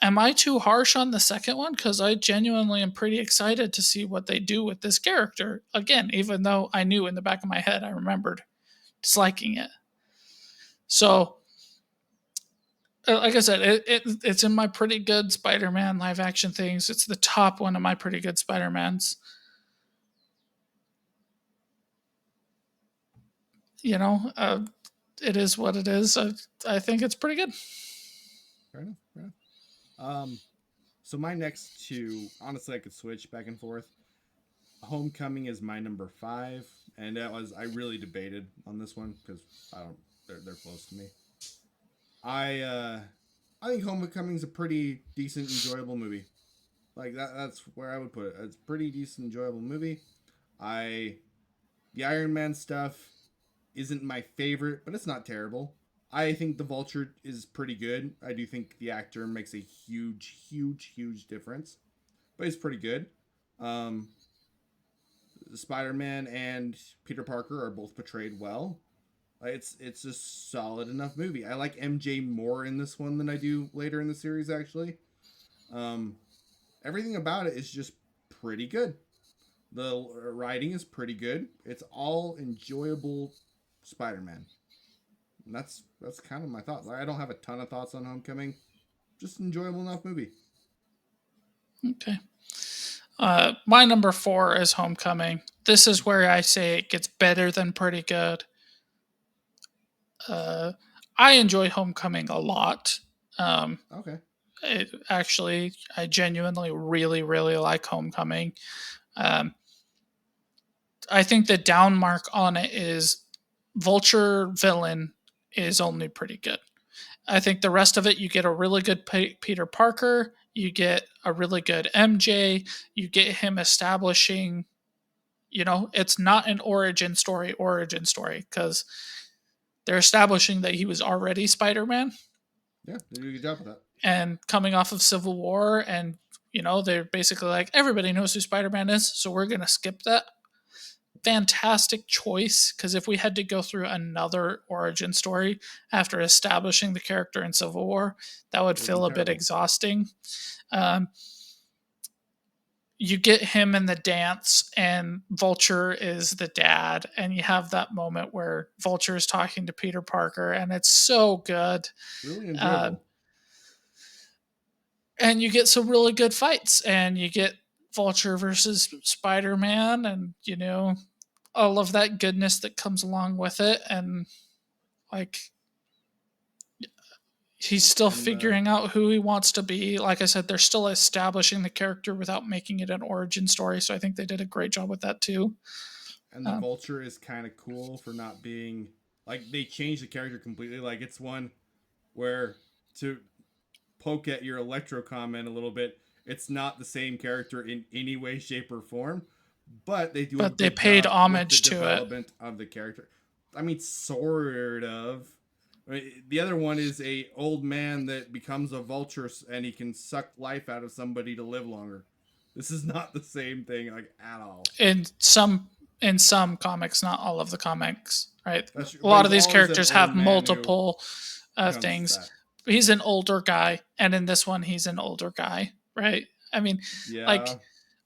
am I too harsh on the second one? Because I genuinely am pretty excited to see what they do with this character. Again, even though I knew in the back of my head, I remembered disliking it. So, like I said, it's in my pretty good Spider-Man live action things. It's the top one of my pretty good Spider-Mans. It is what it is. I think it's pretty good. Fair enough. So my next two, honestly, I could switch back and forth. Homecoming is my number 5, and I really debated on this one because I don't they're close to me. I uh I think Homecoming's a pretty decent, enjoyable movie. Like that's where I would put it. It's a pretty decent, enjoyable movie. I The Iron Man stuff isn't my favorite, but it's not terrible. I think the Vulture is pretty good. I do think the actor makes a huge, huge, huge difference, but it's pretty good. Um, Spider-Man and Peter Parker are both portrayed well. It's a solid enough movie. I like MJ more in this one than I do later in the series. Actually, um, everything about it is just pretty good. The writing is pretty good. It's all enjoyable Spider-Man. And that's kind of my thoughts. I don't have a ton of thoughts on Homecoming. Just enjoyable enough movie. Okay. My number 4 is Homecoming. This is where I say it gets better than pretty good. I enjoy Homecoming a lot. Okay. I genuinely really, really like Homecoming. Um, I think the down mark on it is Vulture villain is only pretty good. I think the rest of it, you get a really good Peter Parker, you get a really good MJ, you get him establishing, it's not an origin story, because they're establishing that he was already Spider Man Yeah, they do a good job with that. and coming off of Civil War. And, they're basically like, everybody knows who Spider Man is, so we're going to skip that. Fantastic choice, because if we had to go through another origin story after establishing the character in Civil War, that would It would be feel a bit terrible. exhausting. Um, you get him in the dance, and Vulture is the dad, and you have that moment where Vulture is talking to Peter Parker, and it's so good. Really Uh, enjoyable. and you get some really good fights, and you get Vulture versus Spider-Man, and all of that goodness that comes along with it. And like, he's still And the figuring out who he wants to be. Like I said, they're still establishing the character without making it an origin story, so I think they did a great job with that too. and the um, Vulture is kind of cool for not being like they changed the character completely. Like it's one where to poke at your Electro comment a little bit, it's not the same character in any way, shape, or form, but they do a but they good paid job with the homage to it. development of the character. I mean, sort of. The other one is a old man that becomes a vulture and he can suck life out of somebody to live longer. This is not the same thing, like at all. In some comics, not all of the comics, right? That's true, A but lot he's of these always an characters old have man who multiple becomes things. that. He's an older guy, and in this one, he's an older guy, right? I mean, like, Yeah,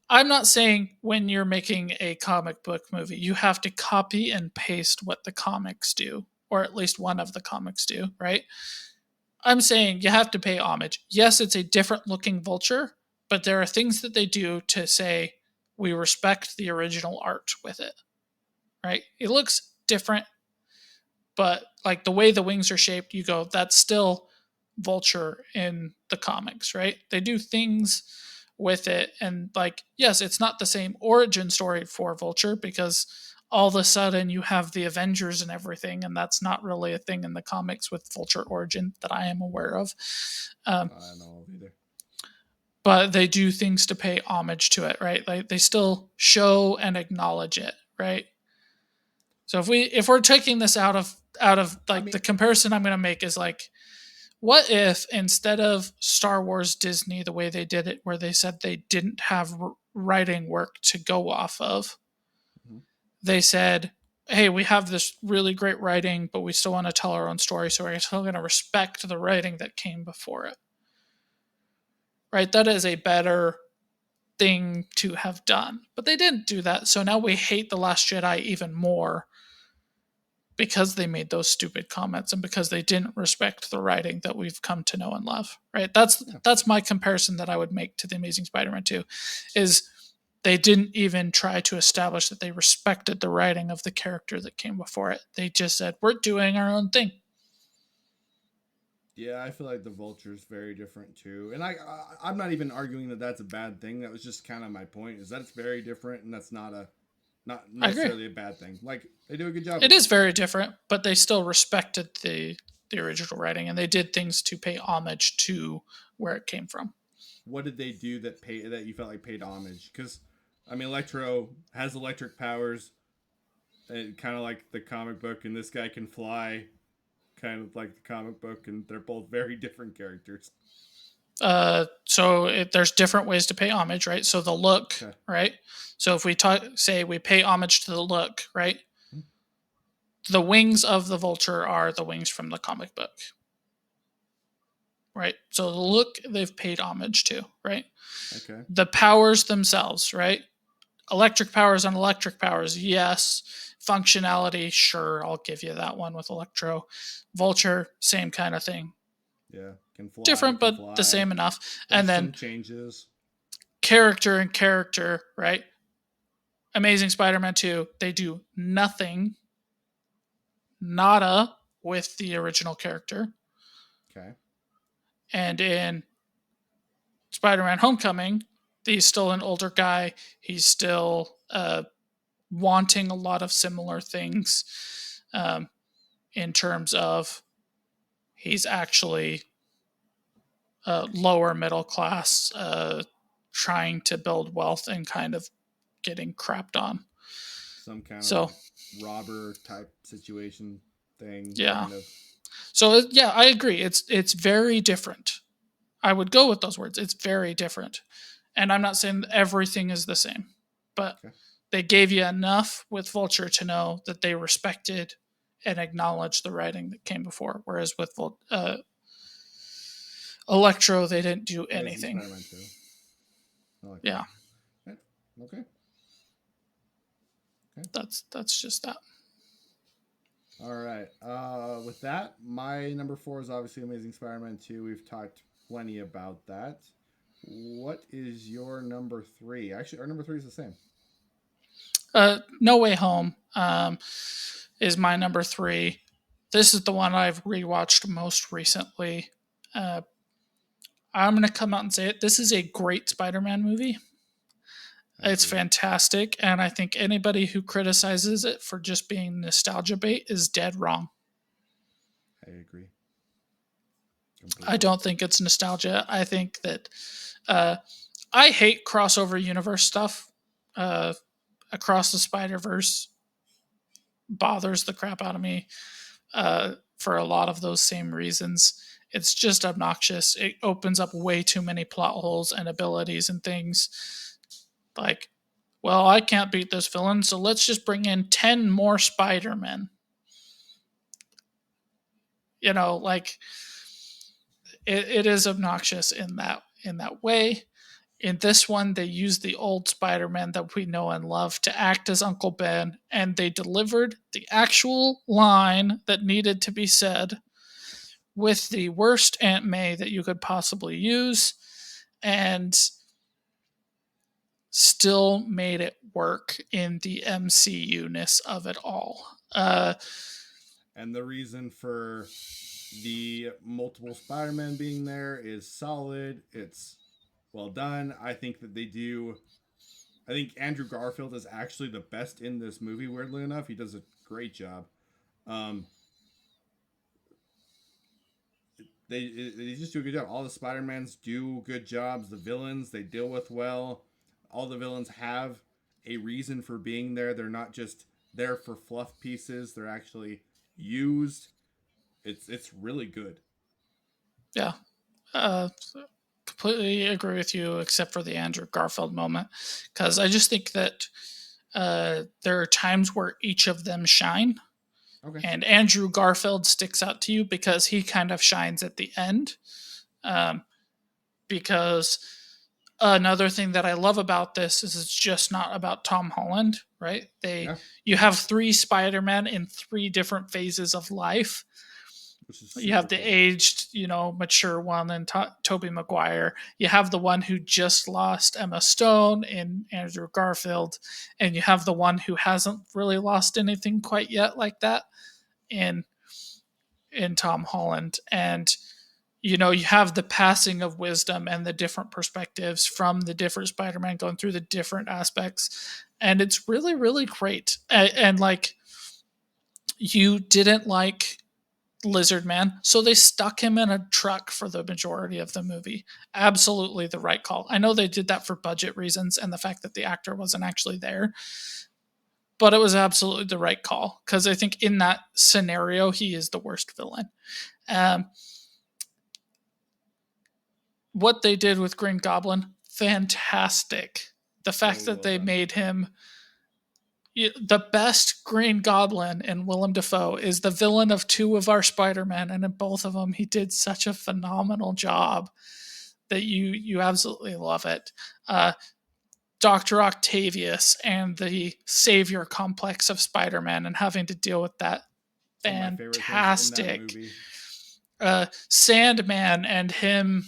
I'm not saying when you're making a comic book movie, you have to copy and paste what the comics do, or at least one of the comics do, right? I'm saying you have to pay homage. Yes, it's a different looking vulture, but there are things that they do to say we respect the original art with it, right? It looks different, but like the way the wings are shaped, you go, that's still Vulture in the comics, right? They do things with it, and like, yes, it's not the same origin story for Vulture, because all of a sudden you have the Avengers and everything, and that's not really a thing in the comics with Vulture origin that I am aware of. Um, I don't know either. but they do things to pay homage to it, right? Like they still show and acknowledge it, right? So if we're taking this out of I like, the mean, comparison I'm going to make is like, what if instead of Star Wars Disney the way they did it, where they said they didn't have writing work to go off of, mhm. they said, hey, we have this really great writing, but we still want to tell our own story, so we're still going to respect the writing that came before it, right? That is a better thing to have done. But they didn't do that, so now we hate The Last Jedi even more because they made those stupid comments and because they didn't respect the writing that we've come to know and love, right? that's Yeah. that's my comparison that I would make to The Amazing Spider-Man 2, is they didn't even try to establish that they respected the writing of the character that came before it. They just said, we're doing our own thing. Yeah, I feel like the Vulture is very different too, and I'm not even arguing that that's a bad thing. That was just kind of my point, is that it's very different, and that's not I agree. necessarily a bad thing. Like they do a good job It with is it. very different, but they still respected the original writing, and they did things to pay homage to where it came from. What did they do that you felt like paid homage? Because I mean, Electro has electric powers, kind of like the comic book, and this guy can fly, kind of like the comic book, and they're both very different characters. There's different ways to pay homage, right? So the look, Okay. right? So if we say we pay homage to the look, right? The wings of the vulture are the wings from the comic book, right? So the look they've paid homage to, right? Okay. The powers themselves, right? Electric powers and electric powers, yes. Functionality, sure, I'll give you that one with Electro. Vulture, same kind of thing. Yeah. Can fly. Different, Can but the fly. same enough. And There's then some changes. character and character, right? Amazing Spider-Man 2, they do nothing, nada, with the original character. Okay. And in Spider-Man Homecoming, he's still an older guy. He's still wanting a lot of similar things in terms of he's actually lower middle class, trying to build wealth and kind of getting crapped on. Some kind So, of robber type situation thing, yeah. kind of. So yeah, I agree. It's very different. I would go with those words. It's very different. And I'm not saying everything is the same, but Okay. they gave you enough with Vulture to know that they respected and acknowledged the writing that came before. Whereas with Electro, they didn't do Amazing anything. Spider-Man 2. I like Yeah, that. Okay. that's just that. All right. With that, my number 4 is obviously Amazing Spider-Man 2. We've talked plenty about that. What is your number 3? Actually, our number 3 is the same. No Way Home is my number 3. This is the one I've rewatched most recently. Uh, I'm going to come out and say it. This is a great Spider-Man movie. It's fantastic, and I think anybody who criticizes it for just being nostalgia bait is dead wrong. I agree. Completely. I don't think it's nostalgia. I think that I hate crossover universe stuff. Across the Spider Verse bothers the crap out of me for a lot of those same reasons. It's just obnoxious. It opens up way too many plot holes and abilities and things. Like, well, I can't beat this villain, so let's just bring in 10 more Spider-Men. You know, like it is obnoxious in that way. In this one, they used the old Spider-Man that we know and love to act as Uncle Ben, and they delivered the actual line that needed to be said with the worst Aunt May that you could possibly use, and still made it work in the MCU-ness of it all. And the reason for the multiple Spider-Man being there is solid. It's well done. I think that they do. I think Andrew Garfield is actually the best in this movie. Weirdly enough, he does a great job. They just do a good job. All the Spider-Mans do good jobs. The villains they deal with well. All the villains have a reason for being there. They're not just there for fluff pieces. They're actually used. It's really good. Yeah. Uh, Completely agree with you, except for the Andrew Garfield moment, because I just think that there are times where each of them shine. Okay. And Andrew Garfield sticks out to you because he kind of shines at the end. Because another thing that I love about this is it's just not about Tom Holland, right? You have 3 Spider-Men in 3 different phases of life. You have the aged, mature one in Toby Maguire. You have the one who just lost Emma Stone in Andrew Garfield, and you have the one who hasn't really lost anything quite yet like that in Tom Holland. And you have the passing of wisdom and the different perspectives from the different Spider-Man going through the different aspects. And it's really, really great. And like, you didn't like Lizard Man, so they stuck him in a truck for the majority of the movie. Absolutely the right call. I know they did that for budget reasons and the fact that the actor wasn't actually there, but it was absolutely the right call because I think in that scenario, he is the worst villain. Um, what they did with Green Goblin, fantastic. The fact So that well they done. made him the best Green Goblin in Willem Dafoe is the villain of two of our Spider-Man, and in both of them, he did such a phenomenal job that you absolutely love it. Dr. Octavius and the savior complex of Spider-Man and having to deal with that, Some of my favorite things in that fantastic. movie. Sandman and him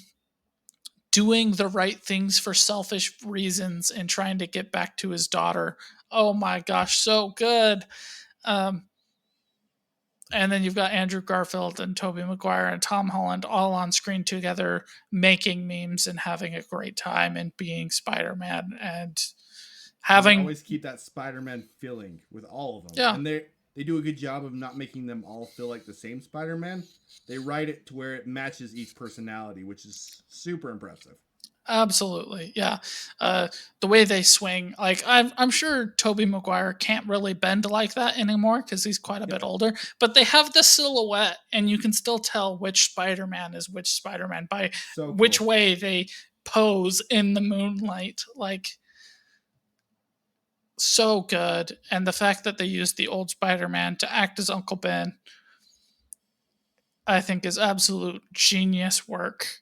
doing the right things for selfish reasons and trying to get back to his daughter. Oh my gosh, so good. Um, and then you've got Andrew Garfield and Toby Maguire and Tom Holland all on screen together, making memes and having a great time and being Spider-Man and And they having, always keep that Spider-Man feeling with all of them, yeah, and they do a good job of not making them all feel like the same Spider-Man. They write it to where it matches each personality, which is super impressive. absolutely, yeah. The way they swing, like I'm sure Toby Maguire can't really bend like that anymore because he's quite a bit Yep. older. But they have the silhouette, and you can still tell which Spider-Man is which Spider-Man by So which cool. way they pose in the moonlight. Like, so good. And the fact that they used the old Spider-Man to act as Uncle Ben, I think is absolute genius work.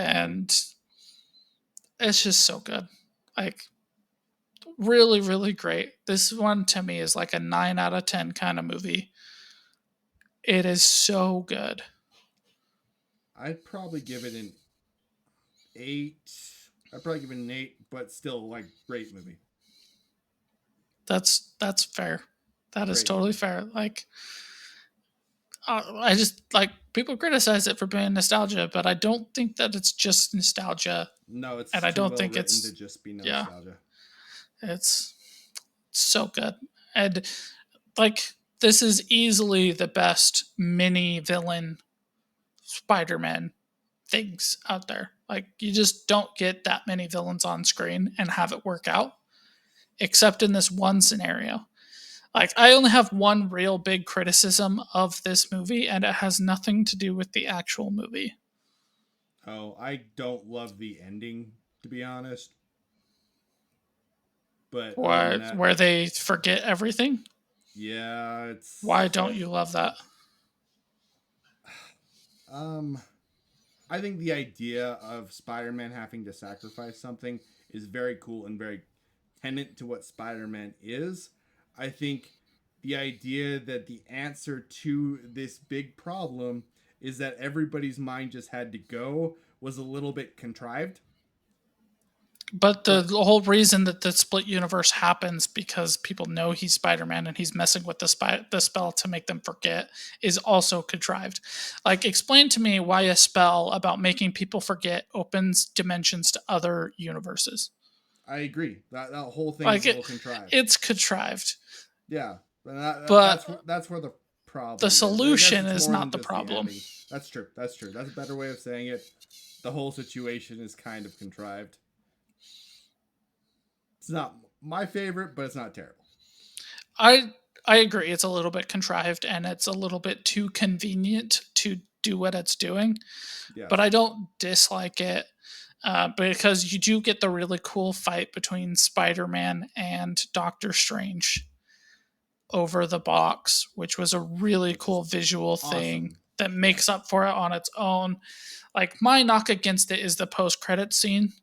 Agreed. And it's just so good. Like, really, really great. This one to me is like a 9 out of 10 kind of movie. It is so good. I'd probably give it an 8. I'd probably give it an 8, but still, like, great movie. That's fair. That is Great totally movie. fair. Like, I just like people criticize it for being nostalgia, but I don't think that it's just nostalgia, No, it's and I too don't well think written to it's, just be yeah, nostalgia. it's so good. And like, this is easily the best mini villain Spider-Man things out there. Like, you just don't get that many villains on screen and have it work out, except in this one scenario. Like, I only have one real big criticism of this movie, and it has nothing to do with the actual movie. Oh, I don't love the ending, to be honest. But other than that, Where they forget everything. yeah, Why it's don't you love that? um I think the idea of Spider-Man having to sacrifice something is very cool and very tenant to what Spider-Man is. I think the idea that the answer to this big problem is that everybody's mind just had to go was a little bit contrived. But the But whole reason that the split universe happens because people know he's Spider-Man and he's messing with the spell to make them forget is also contrived. Like, explain to me why a spell about making people forget opens dimensions to other universes. I agree. That whole thing is Like, a little contrived. it's contrived, Yeah. but That's where the the problem is. I guess solution it's is more than not the just the problem. ending. That's true. That's true. That's a better way of saying it. The whole situation is kind of contrived. It's not my favorite, but it's not terrible. I I agree. It's a little bit contrived and it's a little bit too convenient to do what it's doing, but Yes. I don't dislike it because you do get the really cool fight between Spider-Man and Doctor Strange over the box, which was a really Which is cool visual thing awesome. that makes Yes. up for it on its own. Like, my knock against it is the post-credit scene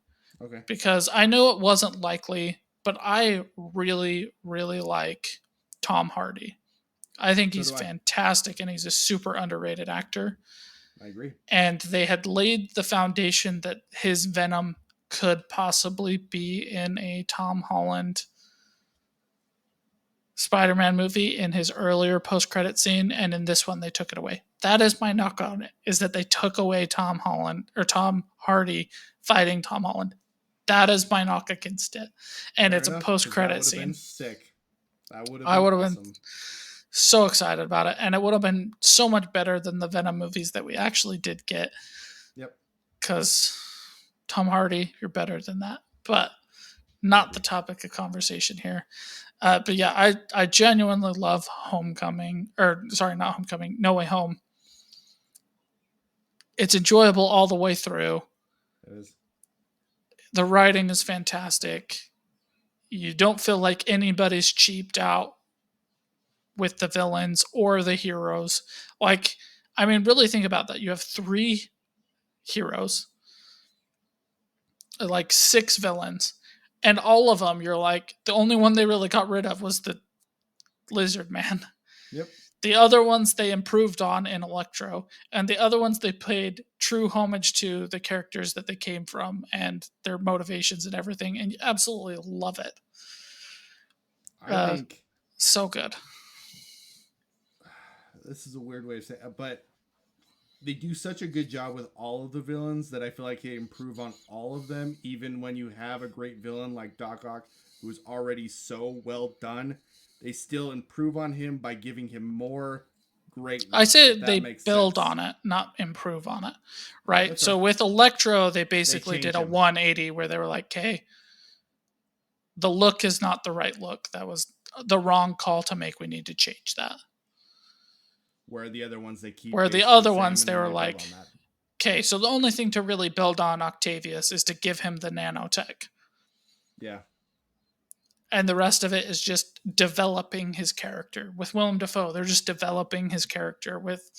Okay. because I know it wasn't likely, but I really, really like Tom Hardy. I think So he's do I. fantastic and he's a super underrated actor. I agree. And they had laid the foundation that his Venom could possibly be in a Tom Holland Spider-Man movie in his earlier post-credit scene, and in this one they took it away. That is my knock on it, is that they took away Tom Holland or Tom Hardy fighting Tom Holland. That is my knock against it. And Fair it's a enough, because that post-credit would have been scene. sick. That would have I been would have awesome. been so excited about it, and it would have been so much better than the Venom movies that we actually did get. Yep. Because Tom Hardy, you're better than that. But not the topic of conversation here. But yeah, I genuinely love Homecoming, or sorry, not Homecoming, No Way Home. It's enjoyable all the way through. It is. The writing is fantastic. You don't feel like anybody's cheaped out with the villains or the heroes. Like, I mean, really think about that. You have 3 heroes, like 6 villains, and all of them, you're like, the only one they really got rid of was the Lizard Man. Yep. The other ones they improved on in Electro, and the other ones they paid true homage to the characters that they came from and their motivations and everything, and you absolutely love it. I think so good. This is a weird way to say it, but they do such a good job with all of the villains that I feel like they improve on all of them, even when you have a great villain like Doc Ock, who is already so well done. They still improve on him by giving him more greatness. I say they build on it, not improve on it, right? So with Electro, they basically did a 180 where they were like, "Okay, the look is not the right look. That was the wrong call to make. We need to change that." Where the other ones they keep. Where the other ones they were like, "Okay, so the only thing to really build on Octavius is to give him the nanotech." Yeah. And the rest of it is just developing his character. With Willem Dafoe, they're just developing his character. With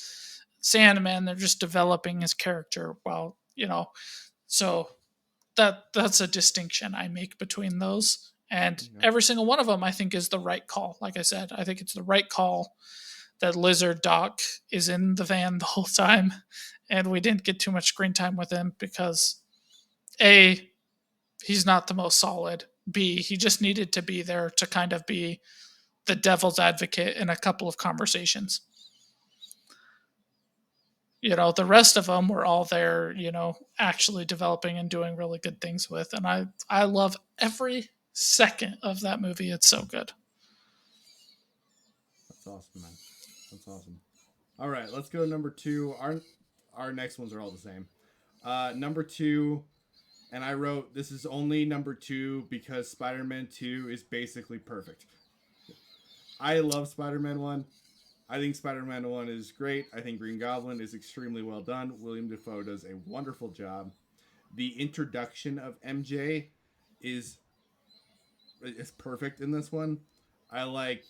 Sandman, they're just developing his character. Well, so that's a distinction I make between those. And every single one of them, I think, is the right call. Like I said, I think it's the right call that Lizard Doc is in the van the whole time, and we didn't get too much screen time with him because A, he's not the most solid. B, he just needed to be there to kind of be the devil's advocate in a couple of conversations. The rest of them were all there, actually developing and doing really good things with. And I love every second of that movie. It's so good. That's awesome, man. That's awesome. All right, let's go to number 2. Our next ones are all the same. Number 2, and I wrote, this is only number 2 because Spider-Man 2 is basically perfect. I love Spider-Man 1. I think Spider-Man 1 is great. I think Green Goblin is extremely well done. William Dafoe does a wonderful job. The introduction of MJ is perfect in this one. I like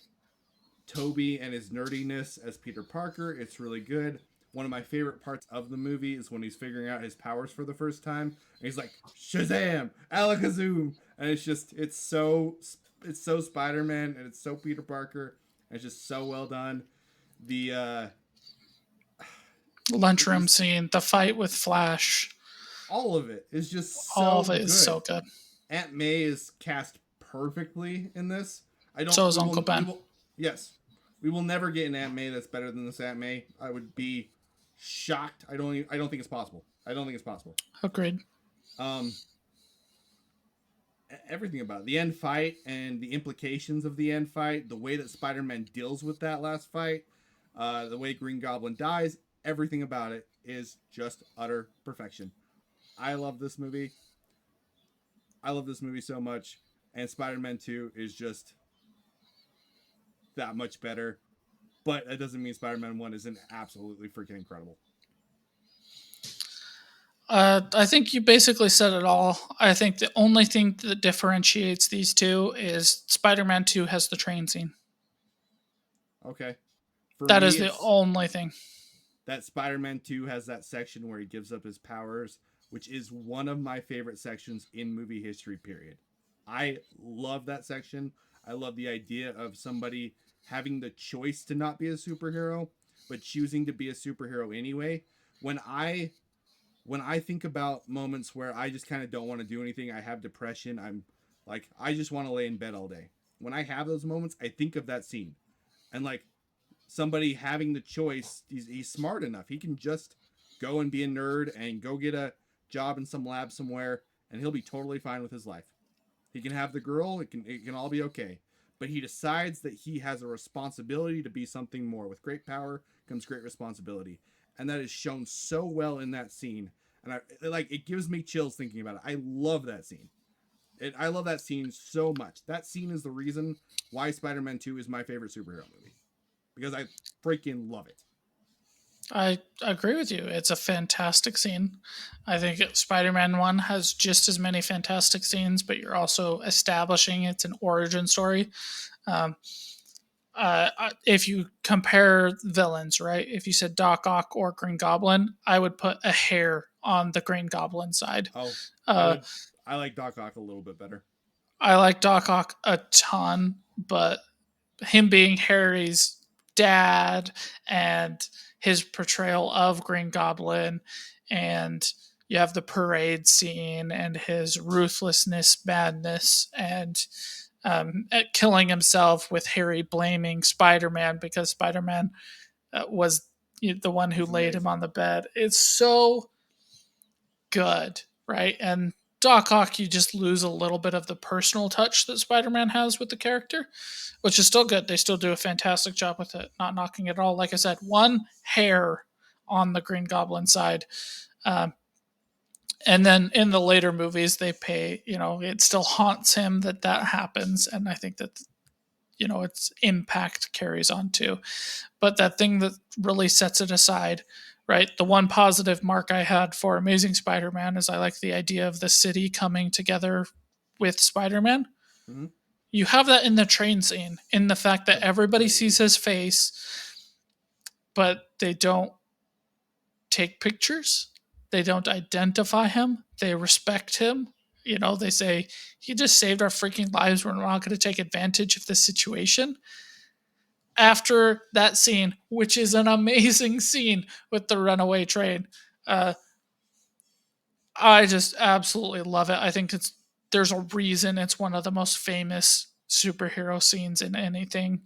Toby and his nerdiness as Peter Parker. It's really good. One of my favorite parts of the movie is when he's figuring out his powers for the first time. And he's like, Shazam! Alakazoom! And it's so Spider-Man and it's so Peter Parker. And it's just so well done. The lunchroom scene, the fight with Flash. All of it is just so all of it good. Is so good. Aunt May is cast perfectly in this. So is Uncle Ben. Yes. We will never get an Aunt May that's better than this Aunt May. I would be shocked. I don't think it's possible. Agreed. Everything about it. The end fight and the implications of the end fight, the way that Spider-Man deals with that last fight, the way Green Goblin dies, everything about it is just utter perfection. I love this movie. I love this movie so much. And Spider-Man 2 is just that much better. But that doesn't mean Spider-Man 1 isn't absolutely freaking incredible. I think you basically said it all. I think the only thing that differentiates these two is Spider-Man 2 has the train scene. Okay. That is the only thing. That Spider-Man 2 has that section where he gives up his powers, which is one of my favorite sections in movie history, period. I love that section. I love the idea of somebody having the choice to not be a superhero, but choosing to be a superhero anyway. When I think about moments where I just kind of don't want to do anything, I have depression, I'm like, I just want to lay in bed all day. when I have those moments, I think of that scene. And like somebody having the choice, he's smart enough. He can just go and be a nerd and go get a job in some lab somewhere, and he'll be totally fine with his life. He can have the girl, it can all be okay. But he decides that he has a responsibility to be something more. With great power comes great responsibility. And that is shown so well in that scene. And it gives me chills thinking about it. I love that scene. I love that scene so much. That scene is the reason why Spider-Man 2 is my favorite superhero movie. Because I freaking love it. I agree with you. It's a fantastic scene. I think Spider-Man 1 has just as many fantastic scenes, but you're also establishing it's an origin story. Um, if you compare villains, right? If you said Doc Ock or Green Goblin, I would put a hair on the Green Goblin side. Oh, Uh, I like Doc Ock a little bit better. I like Doc Ock a ton, but him being Harry's dad and his portrayal of Green Goblin, and you have the parade scene and his ruthlessness, madness, and killing himself with Harry blaming Spider-Man because Spider-Man was the one who It's laid him amazing. on the bed. It's so good, right? And Doc Ock, you just lose a little bit of the personal touch that Spider-Man has with the character, which is still good. They still do a fantastic job with it, not knocking it at all. Like I said, one hair on the Green Goblin side. Um, and then in the later movies, they pay, it still haunts him that happens. And I think that, its impact carries on too. But that thing that really sets it aside, right? The one positive mark I had for Amazing Spider Man is I like the idea of the city coming together with Spider Man. Mm-hmm. You have that in the train scene, in the fact that everybody sees his face, but they don't take pictures. They don't identify him. They respect him. They say, he just saved our freaking lives. We're not going to take advantage of the situation. After that scene, which is an amazing scene with the runaway train, uh, I just absolutely love it. I think there's a reason it's one of the most famous superhero scenes in anything.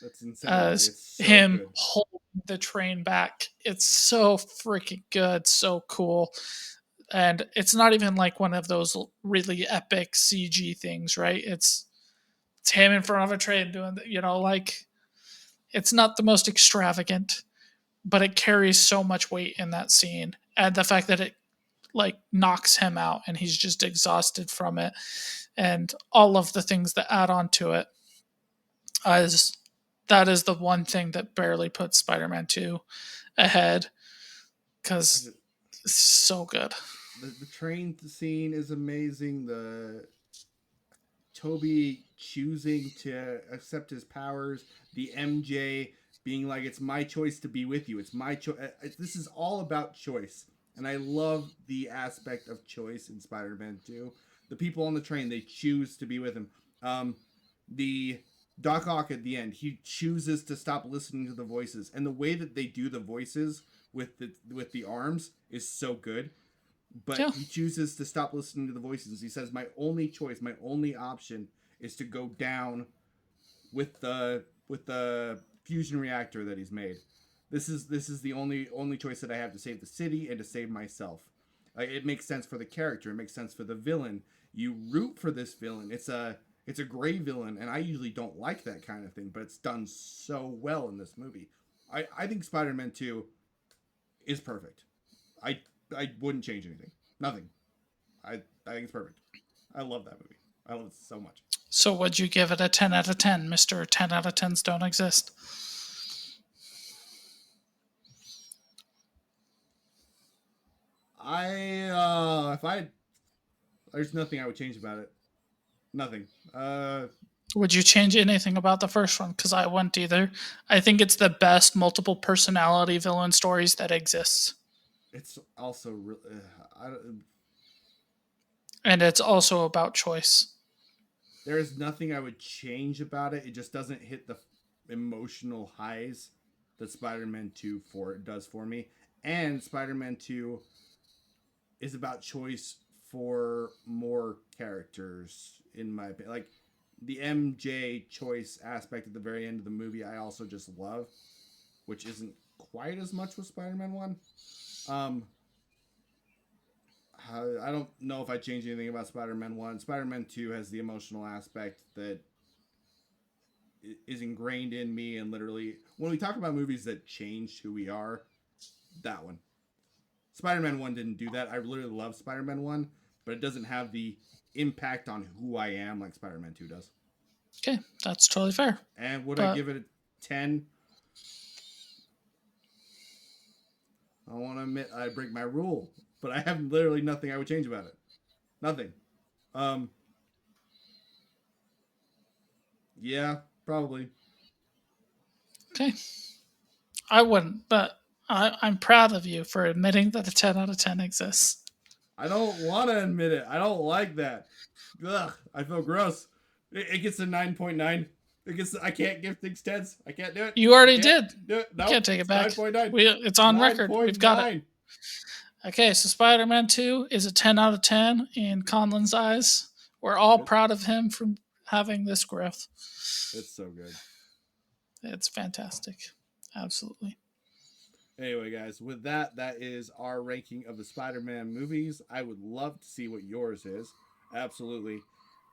That's insanity. As It's so him good. holding the train back, it's so freaking good, so cool. And it's not even like one of those really epic CG things, right? It's him in front of a train doing like it's not the most extravagant, but it carries so much weight in that scene. And the fact that it like knocks him out and he's just exhausted from it and all of the things that add on to it is that is the one thing that barely puts Spider-Man 2 ahead because it's so good. The train scene is amazing. The Toby choosing to accept his powers, the MJ being like, "It's my choice to be with you. It's my choice." This is all about choice, and I love the aspect of choice in Spider-Man 2. The people on the train, they choose to be with him. The Doc Ock at the end, he chooses to stop listening to the voices, and the way that they do the voices with the arms is so good. But Yeah. he chooses to stop listening to the voices. He says, "My only choice, my only option, is to go down with the fusion reactor that he's made. This is the only choice that I have to save the city and to save myself." It makes sense for the character. It makes sense for the villain. You root for this villain. It's a gray villain, and I usually don't like that kind of thing, but it's done so well in this movie. I think Spider-Man 2 is perfect. I I wouldn't change anything. Nothing. I think it's perfect. I love that movie. I love it so much. So would you give it a 10 out of 10, Mr. 10 out of 10s don't exist? If I there's nothing I would change about it. Nothing. Would you change anything about the first one? Because I wouldn't either. I think it's the best multiple personality villain stories that exists. It's also And it's also about choice. there is nothing I would change about it. It just doesn't hit the emotional highs that Spider-Man 2 does for me. And Spider-Man 2 is about choice for more characters in my opinion. Like the MJ choice aspect at the very end of the movie, I also just love, which isn't quite as much with Spider-Man 1. Um, I don't know if I changed anything about Spider-Man 1. Spider-Man 2 has the emotional aspect that is ingrained in me, and literally, when we talk about movies that changed who we are, that one. Spider-Man 1 didn't do that. I literally love Spider-Man 1, but it doesn't have the impact on who I am like Spider-Man 2 does. Okay, that's totally fair. And would I But give it a 10? I want to admit I break my rule, but I have literally nothing I would change about it. Nothing. Um, yeah, probably. okay, I wouldn't, but I'm proud of you for admitting that a 10 out of 10 exists. I don't want to admit it. I don't like that. Ugh, I feel gross. It gets a 9.9. It gets. I can't give things 10s. I can't do it. You I already can't did. do it. You No, can't take it it's back. 9.9. It's on record. We've got it. Okay, so Spider-Man 2 is a 10 out of 10 in Conlon's eyes. We're all proud of him for having this growth. It's so good. It's fantastic. Absolutely. Anyway, guys, with that, that is our ranking of the Spider-Man movies. I would love to see what yours is. Absolutely.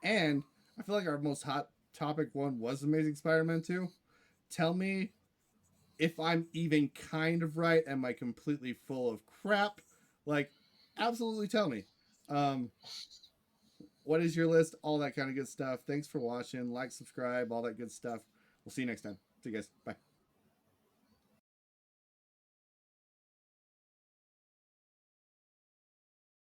And I feel like our most hot topic one was Amazing Spider-Man 2. Tell me if I'm even kind of right. Am I completely full of crap? Like, absolutely tell me. What is your list? All that kind of good stuff. Thanks for watching. Like, subscribe, all that good stuff. We'll see you next time. See you guys. Bye.